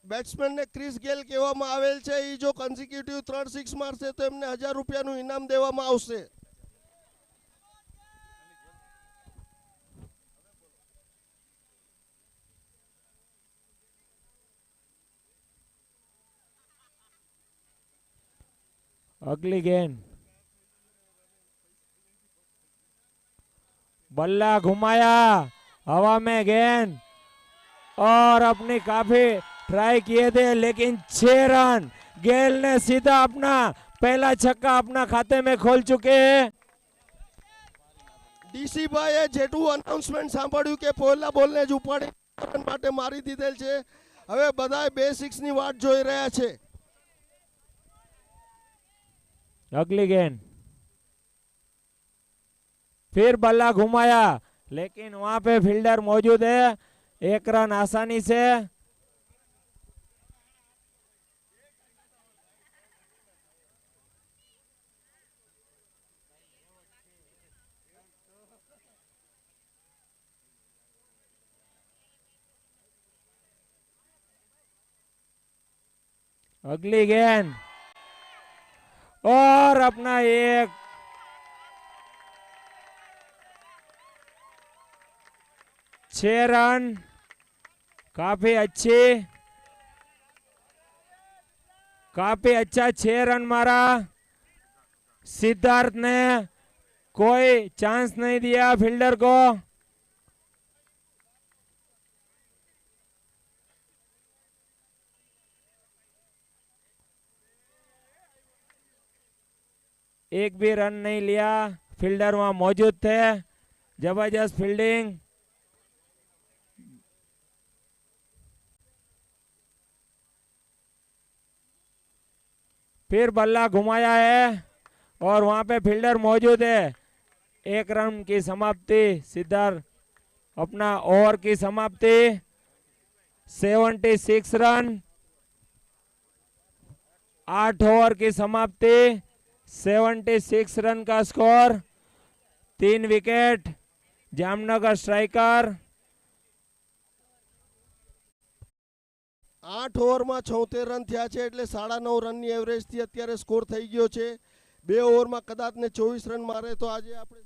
બેટ્સમેનને ક્રિસ ગેલ કહેવામાં આવેલ છે, એ જો કન્ઝિક્યુટિવ 3 સિક્સ મારશે તો એમને 1000 રૂપિયાનું ઇનામ દેવામાં આવશે. अगली गेंद, बल्ला घुमाया हवा में गेंद और अपनी काफी ट्राई किए थे लेकिन 6 रन. गेल ने सीधा अपना पहला छक्का अपना खाते में खोल चुके हैं. ડીસી ભાઈએ જેટલું અનાઉન્સમેન્ટ સાંભળ્યું કે પહેલા બોલને જ ઉપાડી રન માટે મારી દીધેલ છે. હવે બધાય 2 સિક્સની વાટ જોઈ રહ્યા છે. अगली गेंद, फिर बल्ला घुमाया लेकिन वहां पे फील्डर मौजूद है. 1 रन आसानी से. अगली गेंद और अपना 6 रन. काफी अच्छा 6 रन मारा. सिद्धार्थ ने कोई चांस नहीं दिया फील्डर को. एक भी रन नहीं लिया, फील्डर वहां मौजूद थे, जबरदस्त फील्डिंग। फिर बल्ला घुमाया है और वहां पे फील्डर मौजूद है। एक रन की समाप्ति, सिद्धार्थ अपना ओवर की समाप्ति, 76 रन, 8 ओवर की समाप्ति, 76 रन का स्कोर, 3 विकेट, जामनगर स्ट्राइकर। 8 ઓવરમાં 76 રન થયા છે એટલે 9.5 રનની એવરેજથી અત્યારે સ્કોર થઈ ગયો છે. 2 ઓવરમાં કદાચ ને 24 રન મારે તો આજે આપણે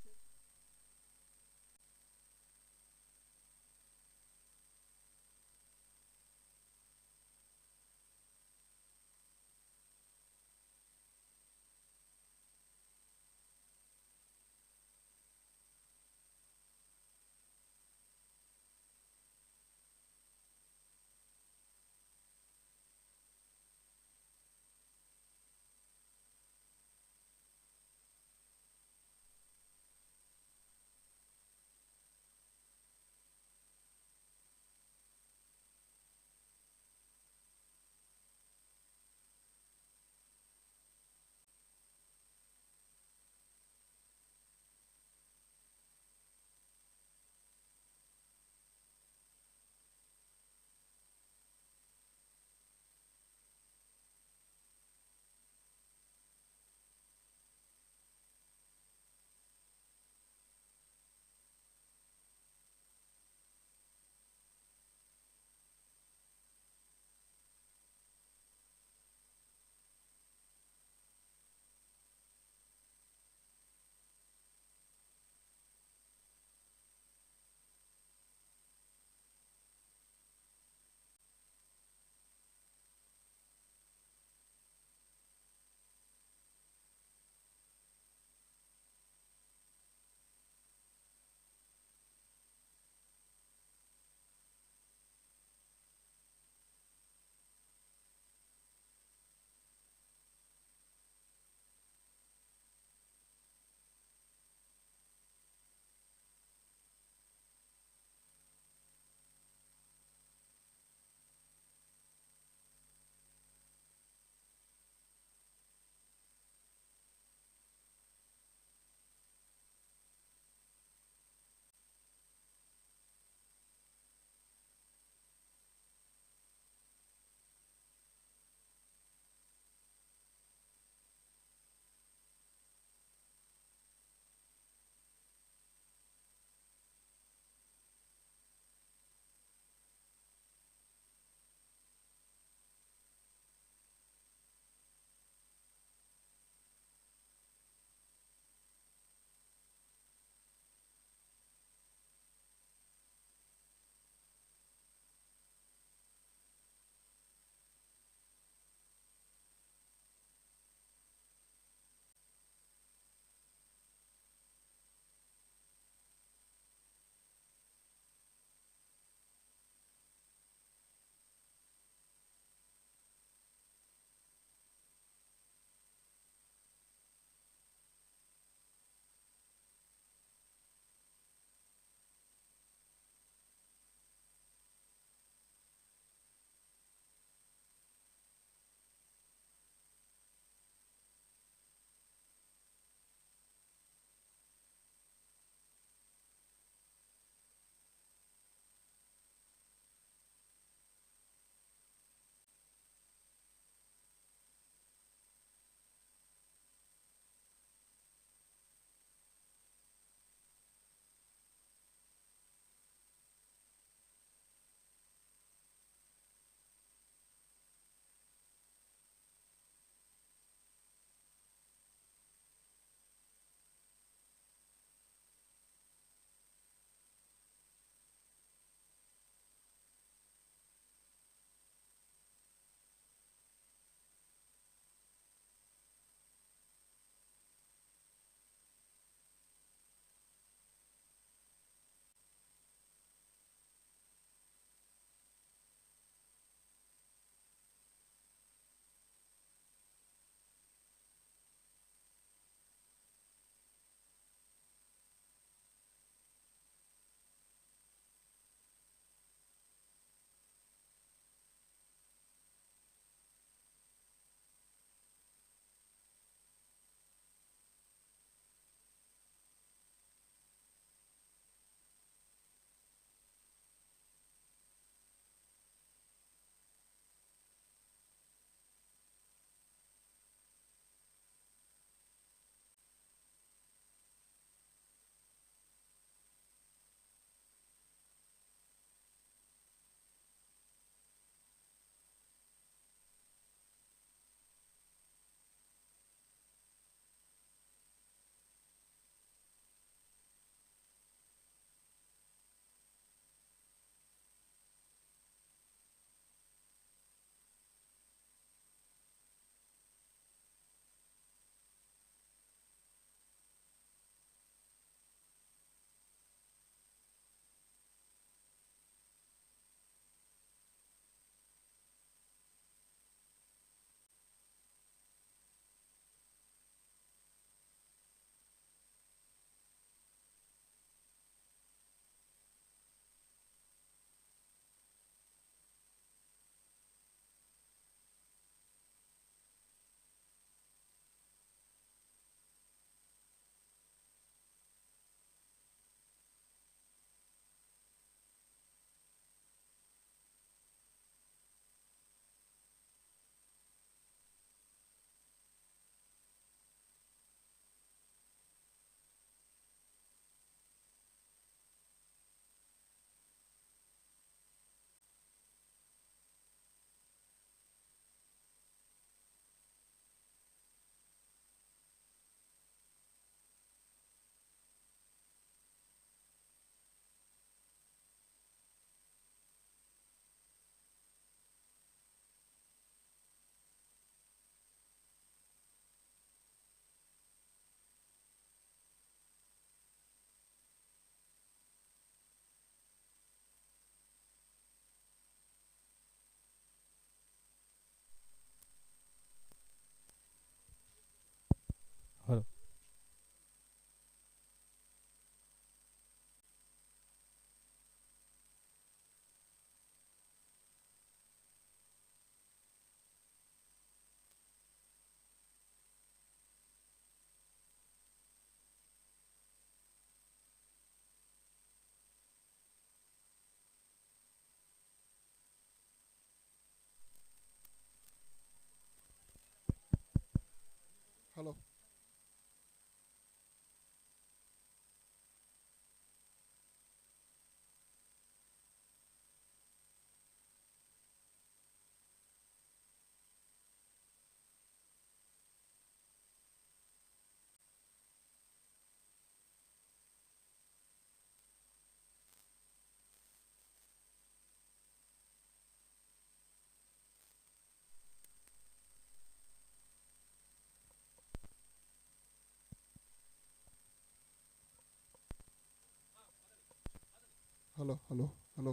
हेलो हेलो हेलो।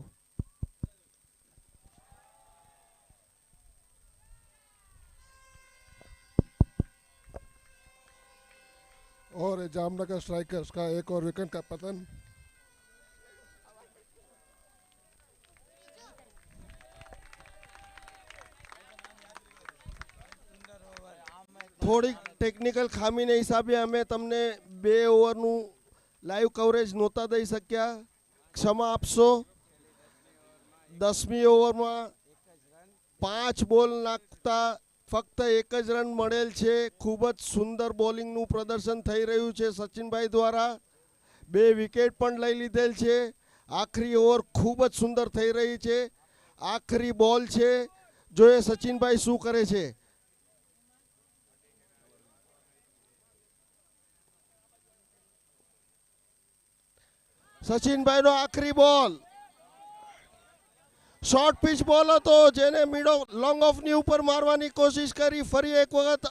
और जामनगर स्ट्राइकर्स का एक और विकेट का पतन। થોડીક ટેકનિકલ ખામીને હિસાબે અમે તમને 2 ઓવરનું લાઈવ કવરેજ નહોતા દઈ શક્યા, ક્ષમા આપશો. 10મી ઓવરમાં 5 બોલ નાખતા ફક્ત 1 જ રન મળેલ છે. ખૂબ જ સુંદર બોલિંગનું પ્રદર્શન થઈ રહ્યું છે સચિનભાઈ દ્વારા. 2 વિકેટ પણ લઈ લીધેલ છે. આખરી ઓવર ખૂબ જ સુંદર થઈ રહી છે. આખરી બોલ છે, જોઈએ સચિનભાઈ શું કરે છે. સચિનભાઈનો આખરી બોલ શોર્ટ પિચ બોલ હતો, જેને મિડો લોંગ ઓફની ઉપર મારવાની કોશિશ કરી. ફરી એક વખત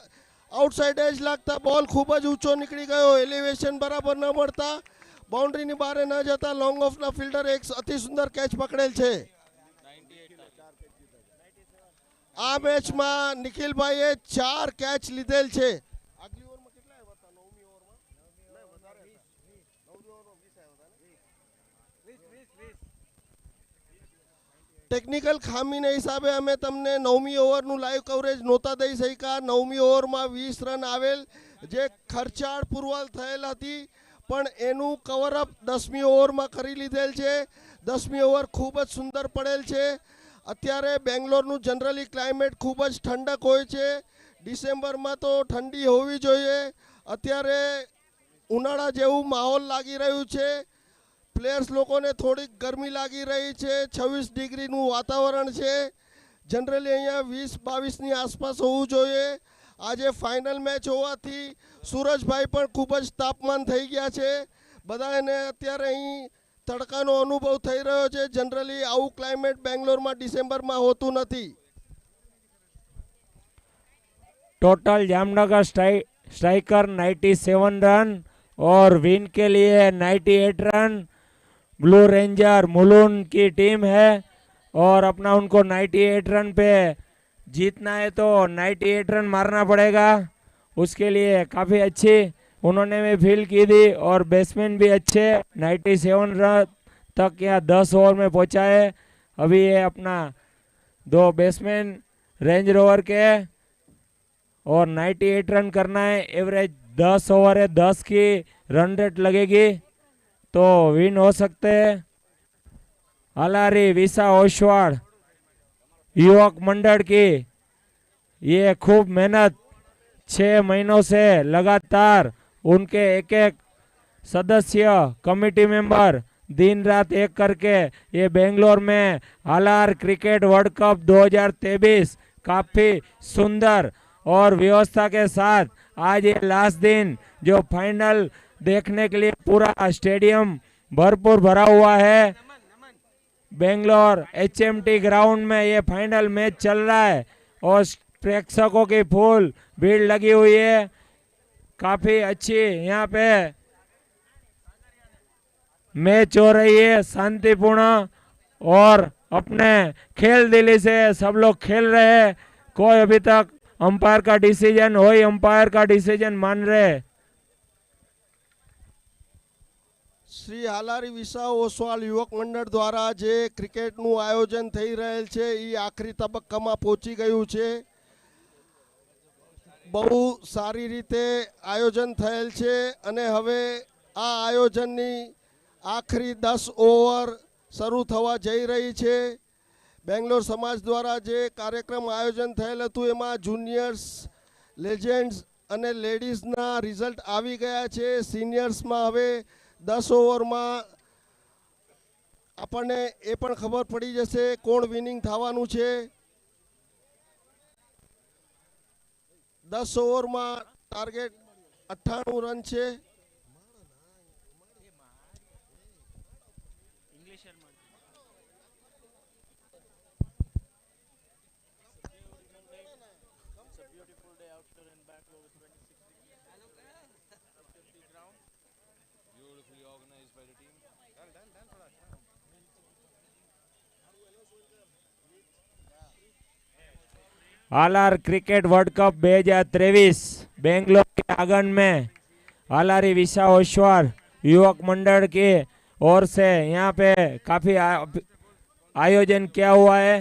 આઉટસાઇડ એજ લાગતા બોલ ખૂબ જ ઊંચો નીકળી ગયો. એલિવેશન બરાબર ન મળતા બાઉન્ડ્રીની બહાર ન જતા લોંગ ઓફના ફિલ્ડર એક અતિ સુંદર કેચ પકડેલ છે. આ મેચમાં નિખિલભાઈએ 4 કેચ લીધેલ છે. આગલી ઓવરમાં કેટલા આવ્યા હતા? 9મી ઓવરમાં વધારે હતા. 9મી ઓવરમાં 20 આવ્યા હતા ને. ટેકનિકલ ખામીને હિસાબે અમે તમને 9મી ઓવરનું લાઈવ કવરેજ નહોતા દઈ શક્યા. 9મી ઓવરમાં 20 રન આવેલ, જે ખર્ચાળ પુરવાલ થયેલ હતી, પણ એનું કવરઅપ 10મી ઓવરમાં કરી લીધેલ છે. 10મી ઓવર ખૂબ જ સુંદર પડેલ છે. અત્યારે બેંગ્લોરનું જનરલી ક્લાઇમેટ ખૂબ જ ઠંડક હોય છે. ડિસેમ્બરમાં તો ઠંડી હોવી જોઈએ. અત્યારે ઉનાળા જેવું માહોલ લાગી રહ્યું છે. પ્લેયર્સ લોકોને થોડીક ગરમી લાગી રહી છે. 26 ડિગ્રીનું વાતાવરણ છે. જનરલી અહીંયા 20-22ની આસપાસ હોવું જોઈએ. આજે ફાઇનલ મેચ હોવાથી સૂરજભાઈ પણ ખૂબ જ તાપમાન થઈ ગયા છે. બધાને અત્યારે અહીં તડકાનો અનુભવ થઈ રહ્યો છે. જનરલી આવું ક્લાઇમેટ બેંગ્લોરમાં ડિસેમ્બરમાં હોતું નથી. टोटल जामनगर स्ट्राइकर 97 रन और विन के लिए 98 रन ब्लू रेंजर मुलुन की टीम है और अपना उनको 98 रन पे जीतना है तो 98 रन मारना पड़ेगा. उसके लिए काफ़ी अच्छी उन्होंने भी फील की थी और बैट्समैन भी अच्छे 97 रन तक यहाँ 10 ओवर में पहुँचा है. अभी ये अपना 2 बैट्समैन रेंज रोवर के और 98 रन करना है. एवरेज 10 ओवर है, 10 की रन रेट लगेगी तो विन हो सकते हैं. अलारी विसा ओसवाड़ युवक मंडल की ये खूब मेहनत 6 महीनों से लगातार उनके एक सदस्य कमेटी मेंबर दिन रात एक करके ये बेंगलोर में आलार क्रिकेट वर्ल्ड कप 2023 काफ़ी सुंदर और व्यवस्था के साथ आज ये लास्ट दिन जो फाइनल देखने के लिए पूरा स्टेडियम भरपूर भरा हुआ है. बेंगलोर HMT ग्राउंड में ये फाइनल मैच चल रहा है और प्रेक्षकों की फुल भीड़ लगी हुई है. काफ़ी अच्छी यहाँ पे मैच हो रही है, शांतिपूर्ण और अपने खेल दिली से सब लोग खेल रहे हैं. कोई अभी तक अंपायर का डिसीजन हो अंपायर का डिसीजन मान रहे. શ્રી હાલારી વિસા ઓસવાલ યુવક મંડળ દ્વારા જે ક્રિકેટનું આયોજન થઈ રહેલ છે એ આખરી તબક્કામાં પહોંચી ગયું છે. બહુ સારી રીતે આયોજન થયેલ છે અને હવે આ આયોજનની આખરી 10 ઓવર શરૂ થવા જઈ રહી છે. બેંગ્લોર સમાજ દ્વારા જે કાર્યક્રમ આયોજન થયેલ હતું એમાં જુનિયર્સ, લેજેન્ડ્સ અને લેડીઝના રિઝલ્ટ આવી ગયા છે. સિનિયર્સમાં હવે 10 ઓવરમાં આપણને એ પણ ખબર પડી જશે કોણ વિનિંગ થવાનું છે. 10 ઓવરમાં ટાર્ગેટ 98 રન છે. आलआर क्रिकेट वर्ल्ड कप 2023 बेंगलोर के आंगन में आलारी विशा ओश्वर युवक मंडल की ओर से यहाँ पे काफी आयोजन किया हुआ है।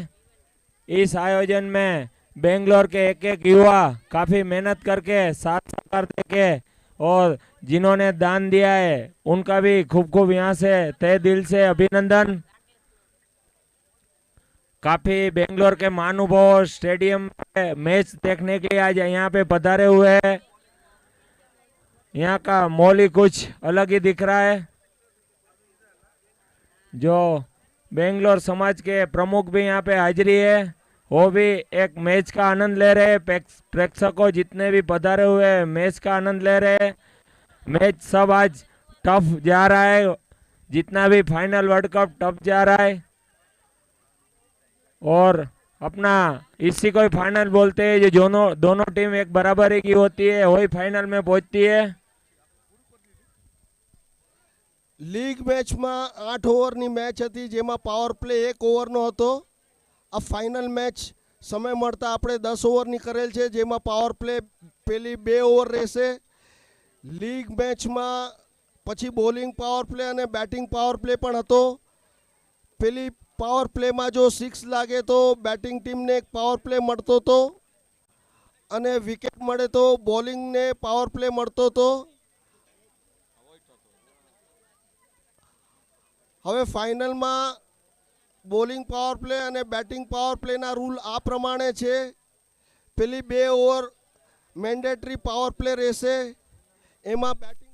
इस आयोजन में बेंगलोर के एक एक युवा काफी मेहनत करके साथ सहकार देके और जिन्होंने दान दिया है उनका भी खूब खूब यहाँ से तहे दिल से अभिनंदन। काफी बेंगलोर के महानुभाव स्टेडियम में मैच देखने के लिए आज यहाँ पे पधारे हुए हैं। यहाँ का माहौल ही कुछ अलग ही दिख रहा है। जो बेंगलोर समाज के प्रमुख भी यहाँ पे हाजिरी है, वो भी एक मैच का आनंद ले रहे हैं। प्रेक्षकों जितने भी पधारे हुए हैं मैच का आनंद ले रहे हैं। मैच सब आज टफ जा रहा है, जितना भी फाइनल वर्ल्ड कप टफ जा रहा है और अपना इसी को ही फाइनल बोलते हैं। जो दोनों टीम एक बराबरी की होती है वही फाइनल में पहुंचती है। લીગ મેચમાં 8 ઓવરની મેચ હતી જેમાં પાવર પ્લે 1 ઓવરનો હતો. આ ફાઇનલ મેચ સમય મળતા આપણે 10 ઓવરની કરેલ છે જેમાં પાવર પ્લે પેલી 2 ઓવર રહેશે. લીગ મેચમાં પછી બોલિંગ પાવર પ્લે અને બેટિંગ પાવર પ્લે પણ હતો. પેલી પાવર પ્લેમાં જો 6 લાગે તો બેટિંગ ટીમને એક પાવર પ્લે મળતો હતો અને વિકેટ મળે તો બોલિંગને પાવર પ્લે મળતો હતો. હવે ફાઇનલમાં બોલિંગ પાવર પ્લે અને બેટિંગ પાવર પ્લેના રૂલ આ પ્રમાણે છે. પેલી 2 ઓવર મેન્ડેટરી પાવર પ્લે રહેશે. એમાં બેટિંગ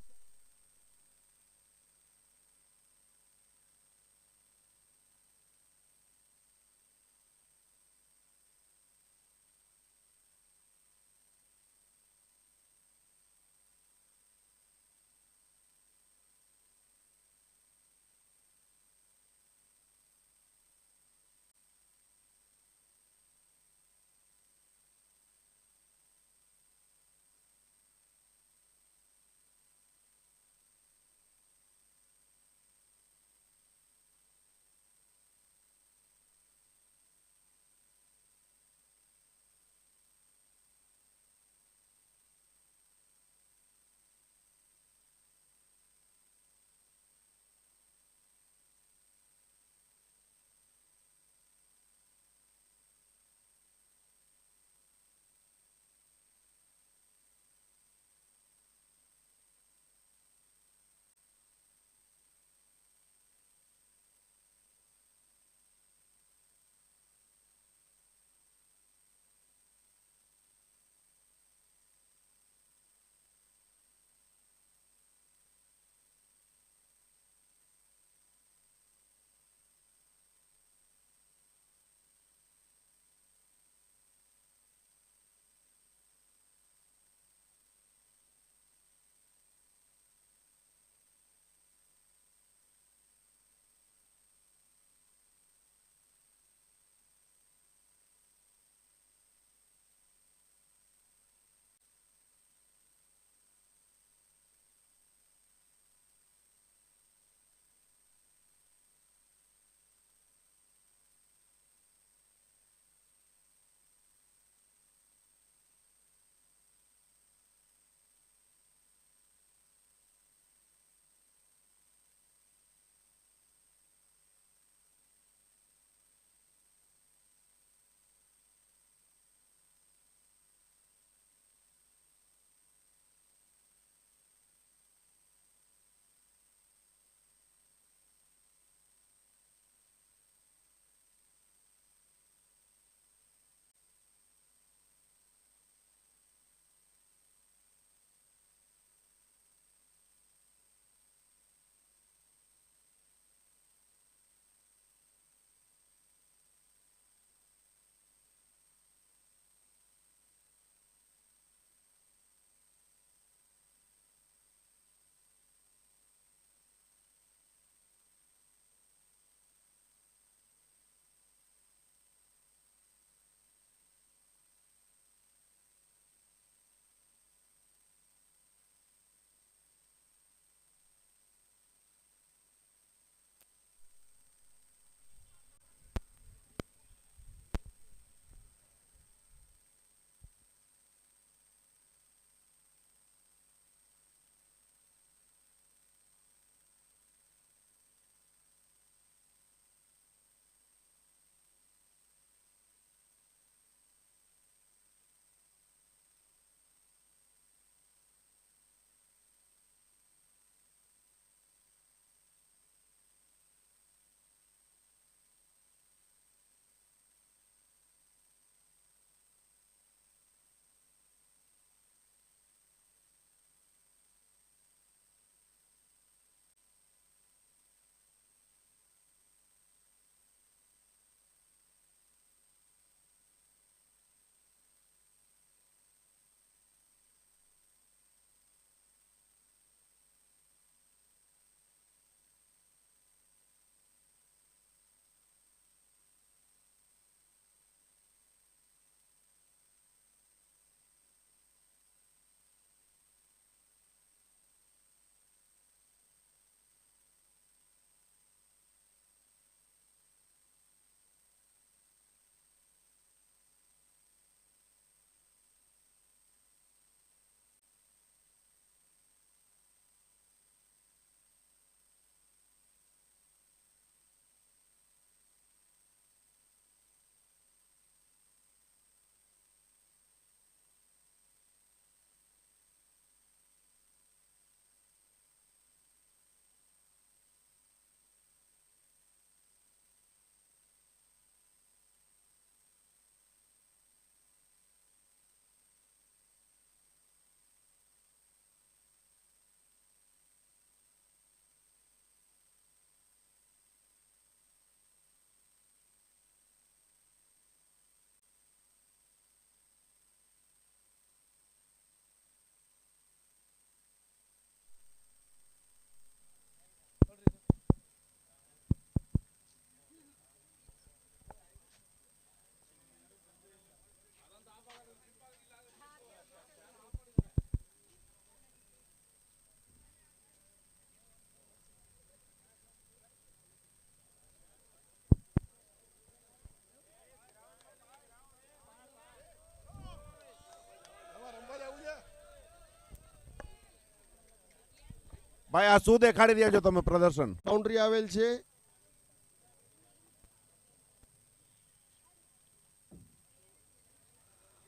ભાઈ આ શું દેખાડી રહ્યા છો તમે પ્રદર્શન? બાઉન્ડ્રી આવેલ છે.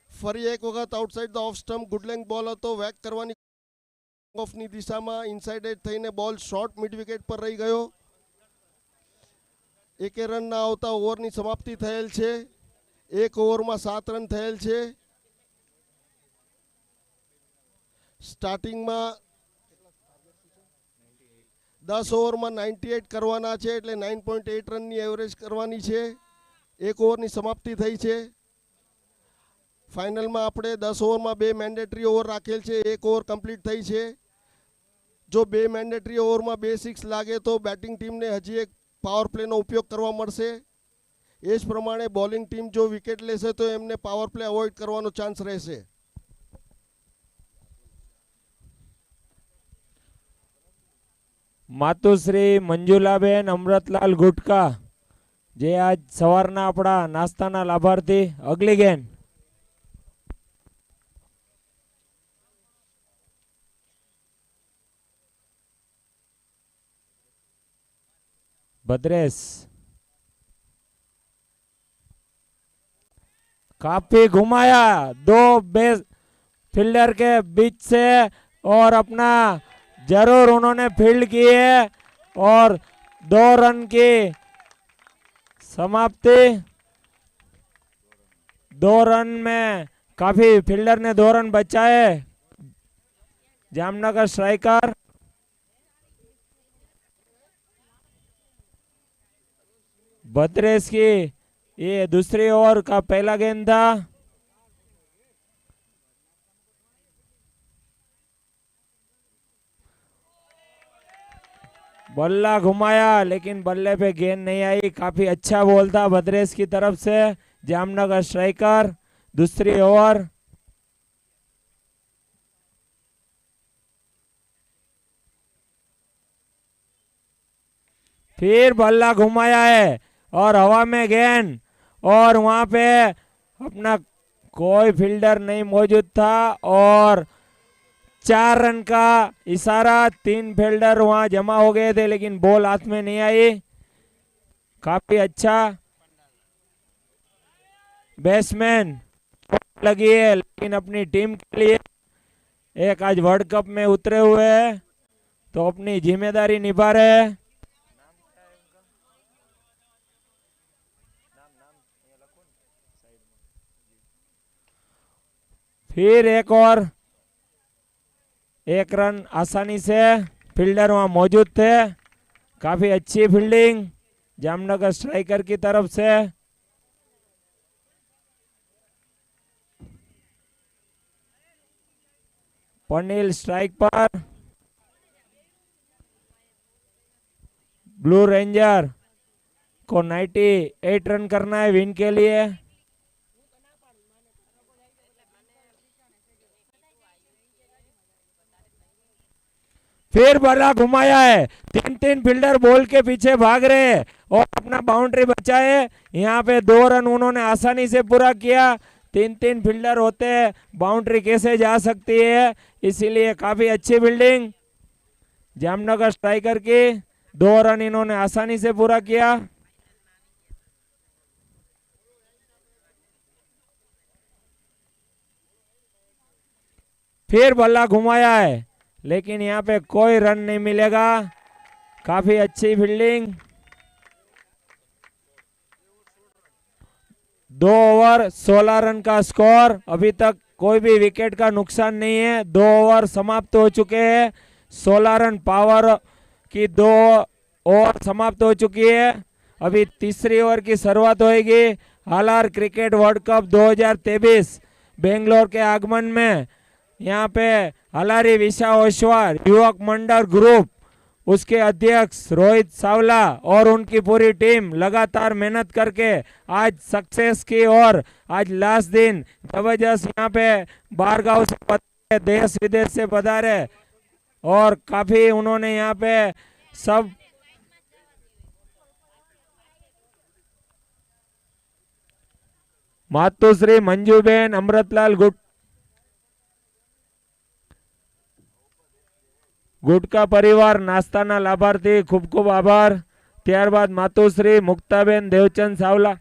ફરી એક વખત outside the off stump good length બોલ હતો. વેક કરવાની ઓફની દિશામાં ઇનસાઇડ એજ થઈને બોલ શોર્ટ મિડ વિકેટ પર રહી ગયો. એકે રન ના આવતા ઓવરની સમાપ્તિ થયેલ છે. એક ઓવરમાં 7 રન થયેલ છે. સ્ટાર્ટિંગમાં 10 ઓવરમાં 98 કરવાના છે, એટલે 9.8 રનની એવરેજ કરવાની છે. એક ઓવરની સમાપ્તિ થઈ છે. ફાઇનલમાં આપણે 10 ઓવરમાં 2 મેન્ડેટરી ઓવર રાખેલ છે. એક ઓવર કમ્પ્લીટ થઈ છે. જો 2 મેન્ડેટરી ઓવરમાં 2 સિક્સ લાગે તો બેટિંગ ટીમને હજી એક પાવર પ્લેનો ઉપયોગ કરવા મળશે. એ જ પ્રમાણે બોલિંગ ટીમ જો વિકેટ લેશે તો એમને પાવર પ્લે અવોઇડ કરવાનો ચાન્સ રહેશે. માતુશ્રી મંજુલાબેન અમૃતલાલ ગુટકા, જે આજ સવારના આપણા નાસ્તાના લાભાર્થી અગલીગેન. भद्रेश काफी घुमाया 2 बेस फील्डर के बीच से और अपना जरूर उन्होंने फील्ड किए और 2 रन की समाप्ति. 2 रन में काफी फील्डर ने 2 रन बचाए. जामनगर स्ट्राइकर भद्रेश की ये दूसरी ओवर का पहला गेंद था. बल्ला घुमाया लेकिन बल्ले पे गेंद नहीं आई. काफी अच्छा बॉल था भद्रेश की तरफ से. जामनगर स्ट्राइकर दूसरी ओवर. फिर बल्ला घुमाया है और हवा में गेंद, और वहां पे अपना कोई फील्डर नहीं मौजूद था और 4 रन का इशारा. 3 फील्डर वहां जमा हो गए थे लेकिन बॉल हाथ में नहीं आई. काफी अच्छा बैट्समैन लगी है, लेकिन अपनी टीम के लिए एक आज वर्ल्ड कप में उतरे हुए हैं तो अपनी जिम्मेदारी निभा रहे हैं. फिर एक और 1 रन आसानी से. फील्डर वहां मौजूद थे. काफी अच्छी फील्डिंग जामनगर स्ट्राइकर की तरफ से. पनील स्ट्राइक पर. ब्लू रेंजर को 98 रन करना है विन के लिए. फिर बल्ला घुमाया है. 3 फील्डर बॉल के पीछे भाग रहे हैं और अपना बाउंड्री बचाए. यहाँ पे 2 रन उन्होंने आसानी से पूरा किया. 3 फील्डर होते हैं, बाउंड्री कैसे जा सकती है, इसीलिए काफी अच्छी फील्डिंग जामनगर स्ट्राइकर की. 2 रन इन्होंने आसानी से पूरा किया. फिर बल्ला घुमाया है लेकिन यहाँ पे कोई रन नहीं मिलेगा. काफी अच्छी फील्डिंग. 2 ओवर 16 रन का स्कोर. अभी तक कोई भी विकेट का नुकसान नहीं है. 2 ओवर समाप्त हो चुके हैं. 16 रन पावर की 2 ओवर समाप्त हो चुकी है. अभी तीसरी ओवर की शुरुआत होगी. Halar cricket world cup 2023 Bangalore के आगमन में यहाँ पे हलारी विशा ओसवाल युवक मंडल ग्रुप, उसके अध्यक्ष रोहित सावला और उनकी पूरी टीम लगातार मेहनत करके आज सक्सेस की. और आज लास्ट दिन जबरदस्त यहाँ पे बाहर गांव से पधारे, देश विदेश से पधारे और काफी उन्होंने यहाँ पे सब मातुश्री मंजूबेन अमृतलाल गुट ગુટકા પરિવાર નાસ્તાના લાભાર્થી ખૂબ ખૂબ આભાર. ત્યારબાદ માતુશ્રી મુક્તાબેન દેવચંદ સાવલા.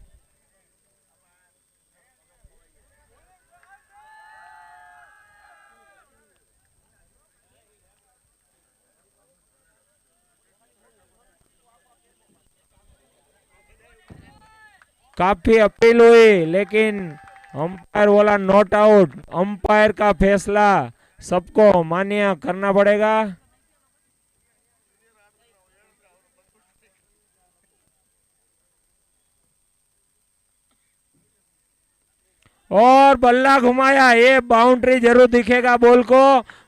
काफी अपील हुई लेकिन अंपायर बोला नॉट आउट. अंपायर का फैसला सबको मान्य करना पड़ेगा. और बल्ला घुमाया. ये बाउंड्री जरूर दिखेगा बॉल को.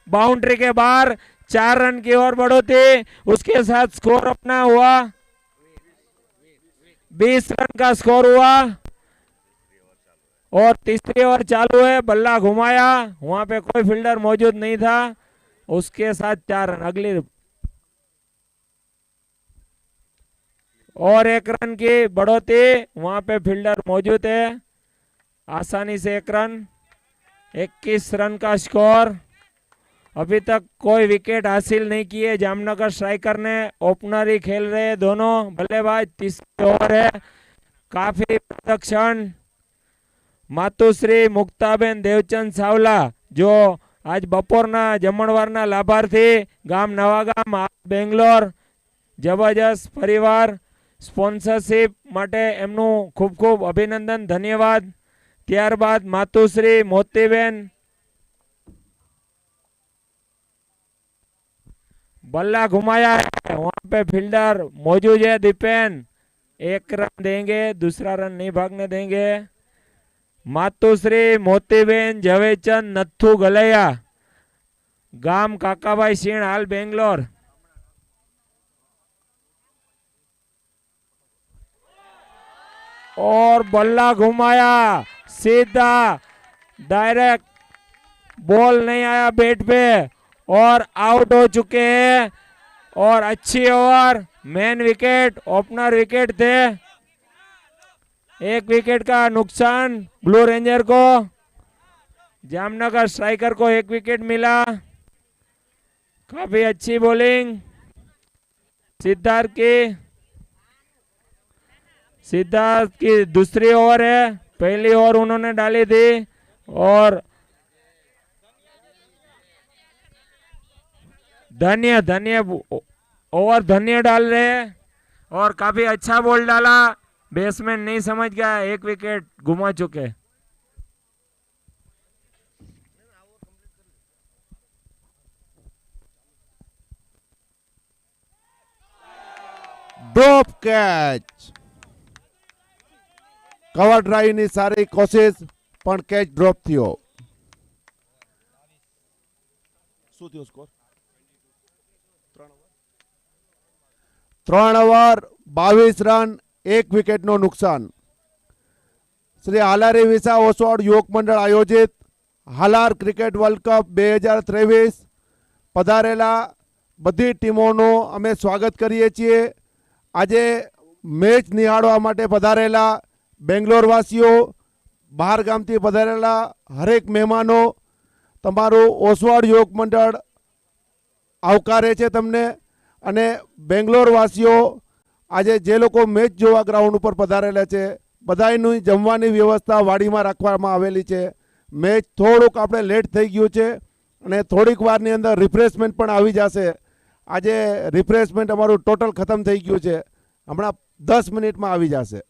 बाउंड्री के बाहर 4 रन की ओर बढ़ोतरी. उसके साथ स्कोर अपना हुआ 20 रन का स्कोर हुआ. और तीसरी ओवर चालू है. बल्ला घुमाया. वहां पे कोई फील्डर मौजूद नहीं था. उसके साथ 4 रन. अगली और 1 रन की बढ़ोतरी. वहां पे फील्डर मौजूद है. आसानी से 1 रन. 21 रन का स्कोर. अभी तक कोई विकेट हासिल नहीं किए जामनगर स्ट्राइकर ने. ओपनर ही खेल रहे दोनों बल्लेबाज. तीसरी ओवर है. काफी प्रदर्शन. मातुश्री मुक्ताबेन देवचंद सावला जो आज बपोरना जमणवाરના લાભાર્થી ગામ નવાગામ બેંગ્લોર જબરજસ્ત પરિવાર સ્પોન્સરશિપ માટે એમનું ખૂબ ખૂબ અભિનંદન ધન્યવાદ. ત્યારબાદ માતુશ્રી મોતીબેન. बल्ला घुमाया है. वहां पे फील्डर मौजूद है दीपेन. 1 रन देंगे. दूसरा रन नहीं भागने देंगे. मातुश्री मोतीबेन झवेचंद नथु गलैया गाम काकाभाई सीण हाल बेंगलोर. और बल्ला घुमाया. सीधा डायरेक्ट बॉल नहीं आया बैट पे और आउट हो चुके हैं. और अच्छी over. Main wicket opener wicket थे. 1 विकेट का नुकसान ब्लू रेंजर को. जामनगर स्ट्राइकर को 1 विकेट मिला. काफी अच्छी बॉलिंग सिद्धार्थ की दूसरी ओवर है. पहली ओवर उन्होंने डाली थी और धन्य ओवर धन्य डाल रहे हैं. और काफी अच्छा बॉल डाला. बैट्समैन नहीं समझ गया. 1 विकेट घुमा चुके. Drop catch. કવર ડ્રાઈવની સારી કોશિશ પણ કેચ ડ્રોપ થયો. શું થયો સ્કોર? 3 ઓવર 22 રન 1 વિકેટનું નુકસાન. શ્રી હાલારી વિસા ઓસવાડ યુવક મંડળ આયોજિત હાલાર ક્રિકેટ વર્લ્ડ કપ 2023 પધારેલા બધી ટીમોનું અમે સ્વાગત કરીએ છીએ. આજે મેચ નિહાળવા માટે પધારેલા બેંગ્લોર વાસીઓ, બહાર ગામથી પધારેલા હરેક મહેમાનો, તમારું ઓસવાડ યુવક મંડળ આવકારે છે તમને. અને બેંગ્લોર વાસીઓ આજે જે લોકો મેચ જોવા ગ્રાઉન્ડ ઉપર પધારેલા છે બધાની જમવાની વ્યવસ્થા વાડીમાં રાખવામાં આવેલી છે. મેચ થોડુંક આપણે લેટ થઈ ગયું છે અને થોડીક વારની અંદર રિફ્રેશમેન્ટ પણ આવી જશે. આજે રિફ્રેશમેન્ટ અમારું ટોટલ ખતમ થઈ ગયું છે. હમણાં 10 મિનિટમાં આવી જશે.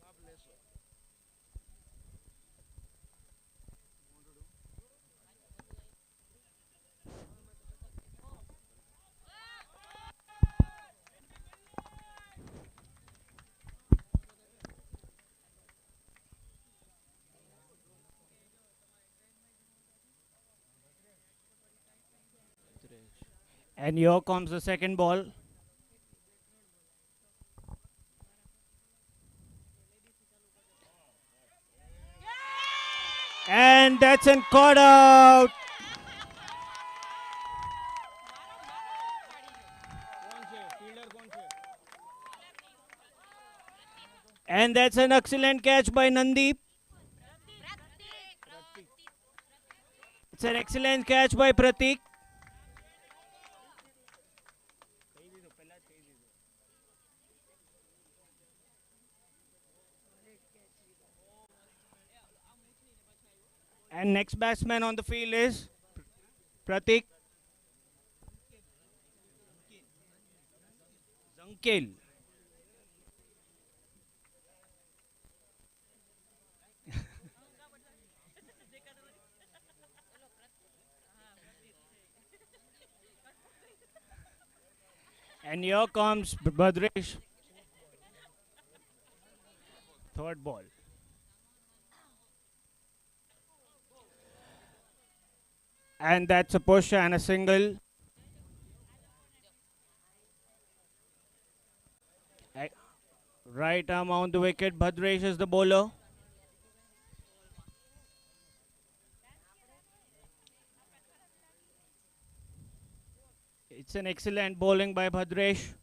And here comes the second ball. And that's an caught out. And that's an excellent catch by Nandeep. It's an excellent catch by Pratik. And next batsman on the field is Pratik Zankil. And here comes Bhadresh. Third ball. And that's a push and a single. Right arm on the wicket. Bhadresh is the bowler. It's an excellent bowling by Bhadresh.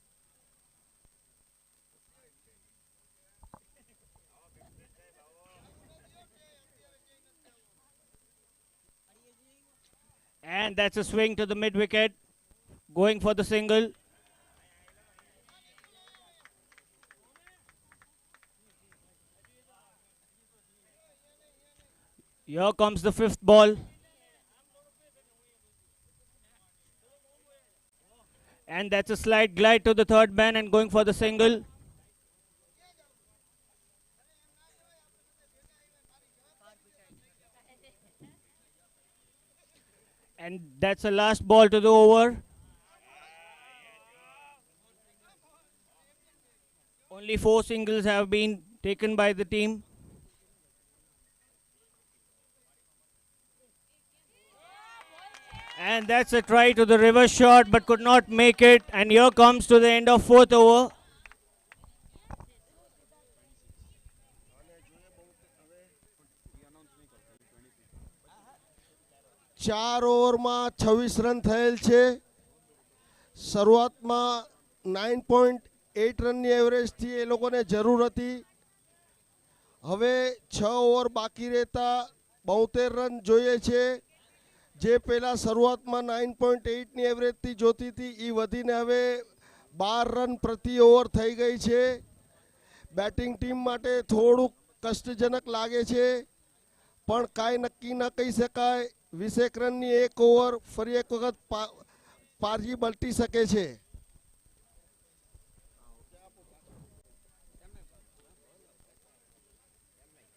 And that's a swing to the mid wicket. Going for the single. Here comes the fifth ball. And that's a slight glide to the third man and going for the single. And that's the last ball to the over. Only 4 singles have been taken by the team. And that's a try to the reverse shot but could not make it. And here comes to the end of 4th over. ચાર ઓવરમાં 26 run થયેલ છે. શરૂઆતમાં 9.8 રનની એવરેજથી એ લોકોને જરૂર હતી. હવે 6 over બાકી રહેતા 72 રન જોઈએ છે. જે પહેલાં શરૂઆતમાં 9.8ની એવરેજથી જોતી હતી એ વધીને હવે 12 રન પ્રતિ ઓવર થઈ ગઈ છે. બેટિંગ ટીમ માટે થોડુંક કષ્ટજનક લાગે છે પણ કાંઈ નક્કી ન કહી શકાય. 20 રનની એક ઓવર ફરી એક વખત પારજી પલટી શકે છે.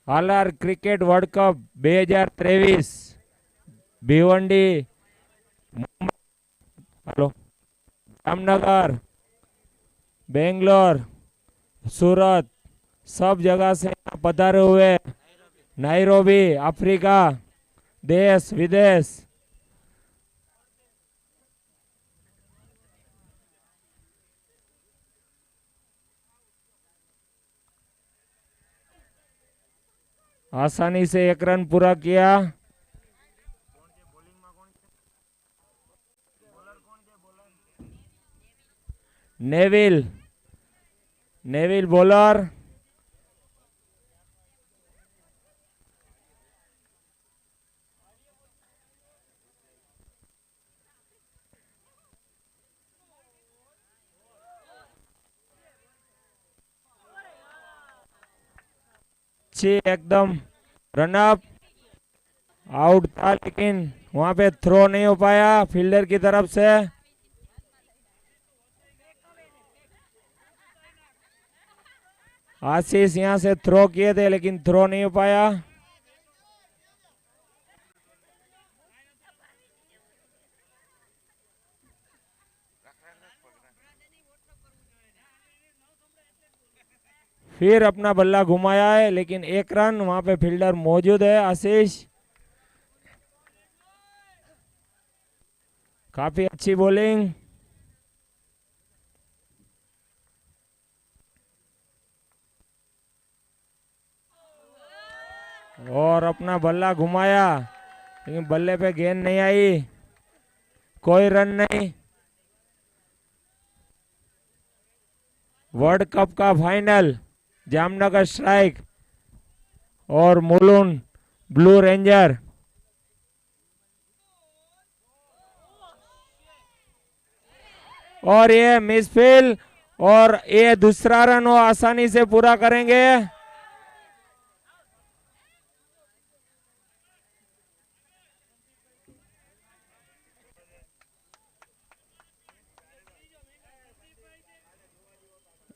Halar cricket world cup 2023 Bhiwandi hello Jamnagar Bangalore Surat सब जगह से यहाँ पधारे हुए नायरोबी अफ्रीका देश विदेश आसानी से 1 रन पूरा किया। नेविल बॉलर एकदम रनअप आउट था लेकिन वहां पे थ्रो नहीं हो पाया फील्डर की तरफ से। आशीष यहां से थ्रो किए थे लेकिन थ्रो नहीं हो पाया। फिर अपना बल्ला घुमाया है लेकिन 1 रन वहां पे फील्डर मौजूद है आशीष। काफी अच्छी बॉलिंग और अपना बल्ला घुमाया लेकिन बल्ले पे गेंद नहीं आई, कोई रन नहीं। वर्ल्ड कप का फाइनल जामनगर स्ट्राइक और मुलुंड ब्लू रेंजर। और ये मिसफील्ड और ये दूसरा रन वो आसानी से पूरा करेंगे।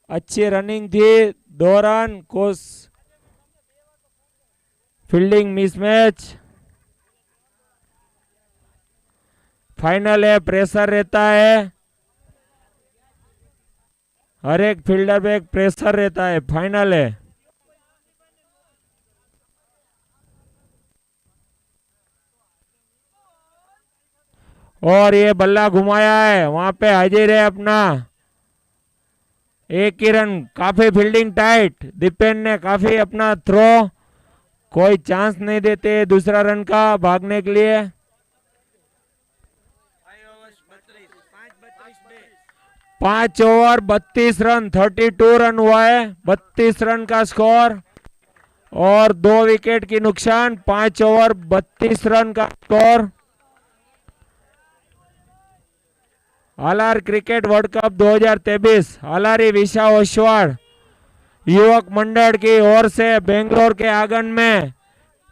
अच्छी रनिंग थी, 2 रन, कुछ फील्डिंग मिसमैच। फाइनल है, प्रेशर रहता है, हर एक फील्डर पे एक प्रेशर रहता है। फाइनल है, और ये बल्ला घुमाया है, वहां पे हाजिर है अपना। एक ही रन, काफी फील्डिंग टाइट, दीपेन ने काफी अपना थ्रो, कोई चांस नहीं देते दूसरा रन का भागने के लिए। 5 ओवर 32 रन, 32 रन हुआ है, 32 रन का स्कोर और 2 विकेट की नुकसान। 5 ओवर 32 रन का स्कोर। आलार क्रिकेट वर्ल्ड कप 2023 आलारी विशा ओसवाड़ युवक मंडल की ओर से बेंगलोर के आंगन में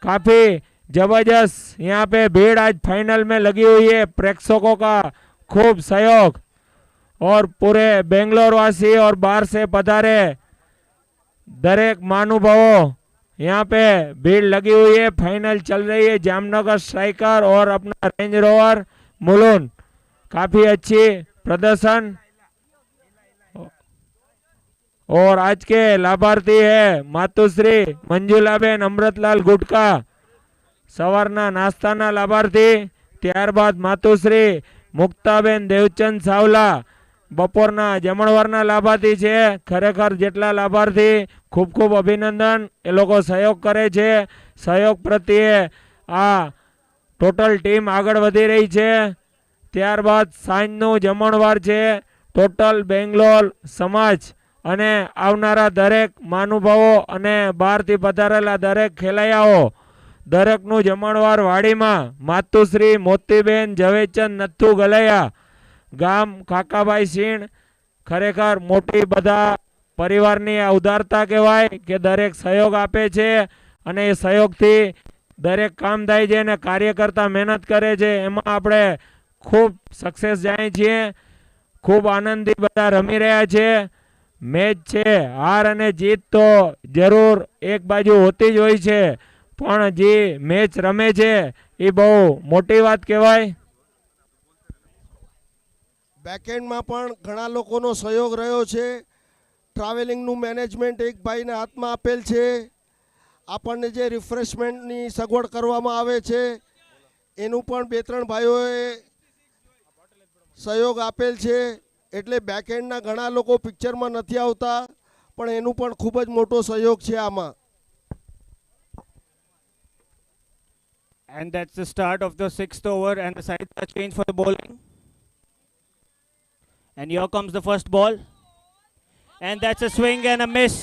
काफी जबरदस्त यहाँ पे भीड़ आज फाइनल में लगी हुई है। प्रेक्षकों का खूब सहयोग और पूरे बेंगलोर वासी और बाहर से पधारे दरेक महानुभावों यहाँ पे भीड़ लगी हुई है। फाइनल चल रही है, जामनगर स्ट्राइकर और अपना रेंज रोवर मुलुन, काफी अच्छी प्रदर्शन। और आज के लाभार्थी है मातुश्री मंजुलाबेन अमृतलाल गुटका, सवाરના નાસ્તાના લાભાર્થી, ત્યારબાદ માતુશ્રી મુક્તાબેન દેવચંદ સાવલા બપોરના જમણવારના લાભાર્થી છે। ખરેખર જેટલા લાભાર્થી ખૂબ ખૂબ અભિનંદન, એ લોકો સહયોગ કરે છે। સહયોગ પ્રત્યે આ ટોટલ ટીમ આગળ વધી રહી છે। ત્યારબાદ સાંજનું જમણવાર છે। ટોટલ બેંગ્લોર સમાજ અને આવનારા દરેક મહાનુભાવો અને બહારથી પધારેલા દરેક ખેલૈયાઓ દરેકનું જમણવાર વાડીમાં માતુશ્રી મોતીબેન ઝવેરચંદ નથુ ગલૈયા, ગામ કાકાભાઈ સીણ। ખરેખર મોટી બધા પરિવારની આ ઉદારતા કહેવાય કે દરેક સહયોગ આપે છે અને એ સહયોગથી દરેક કામ થાય છે અને કાર્યકર્તા મહેનત કરે છે, એમાં આપણે ખૂબ સક્સેસ જાય છીએ। ખૂબ આનંદથી બધા રમી રહ્યા છે। મેચ છે, હાર અને જીત તો જરૂર એક બાજુ હોતી જ હોય છે, પણ જે મેચ રમે છે એ બહુ મોટી વાત કહેવાય। બેકએન્ડમાં પણ ઘણા લોકોનો સહયોગ રહ્યો છે। ટ્રાવેલિંગનું મેનેજમેન્ટ એક ભાઈને હાથમાં આપેલ છે। આપણને જે રિફ્રેશમેન્ટની સગવડ કરવામાં આવે છે એનું પણ 2-3 ભાઈઓએ સહયોગ આપેલ છે। એટલે બેકએન્ડના ઘણા લોકો પિક્ચરમાં નથી આવતા, પણ એનું પણ ખૂબ જ મોટો સહયોગ છે આમાં। And that's the start of the 6th over, and the sides are changed for the bowling. And here comes the first ball, and that's a swing and a miss.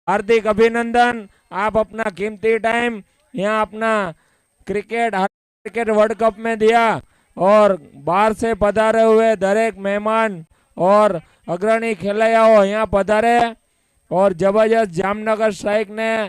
हार्दिक अभिनंदन। आप अपना कीमती टाइम यहाँ अपना क्रिकेट वर्ल्ड कप में दिया और बाहर से पधारे हुए दरेक मेहमान और अग्रणी खिलाड़ियों यहाँ पधारे और जबरदस्त जामनगर स्ट्राइक ने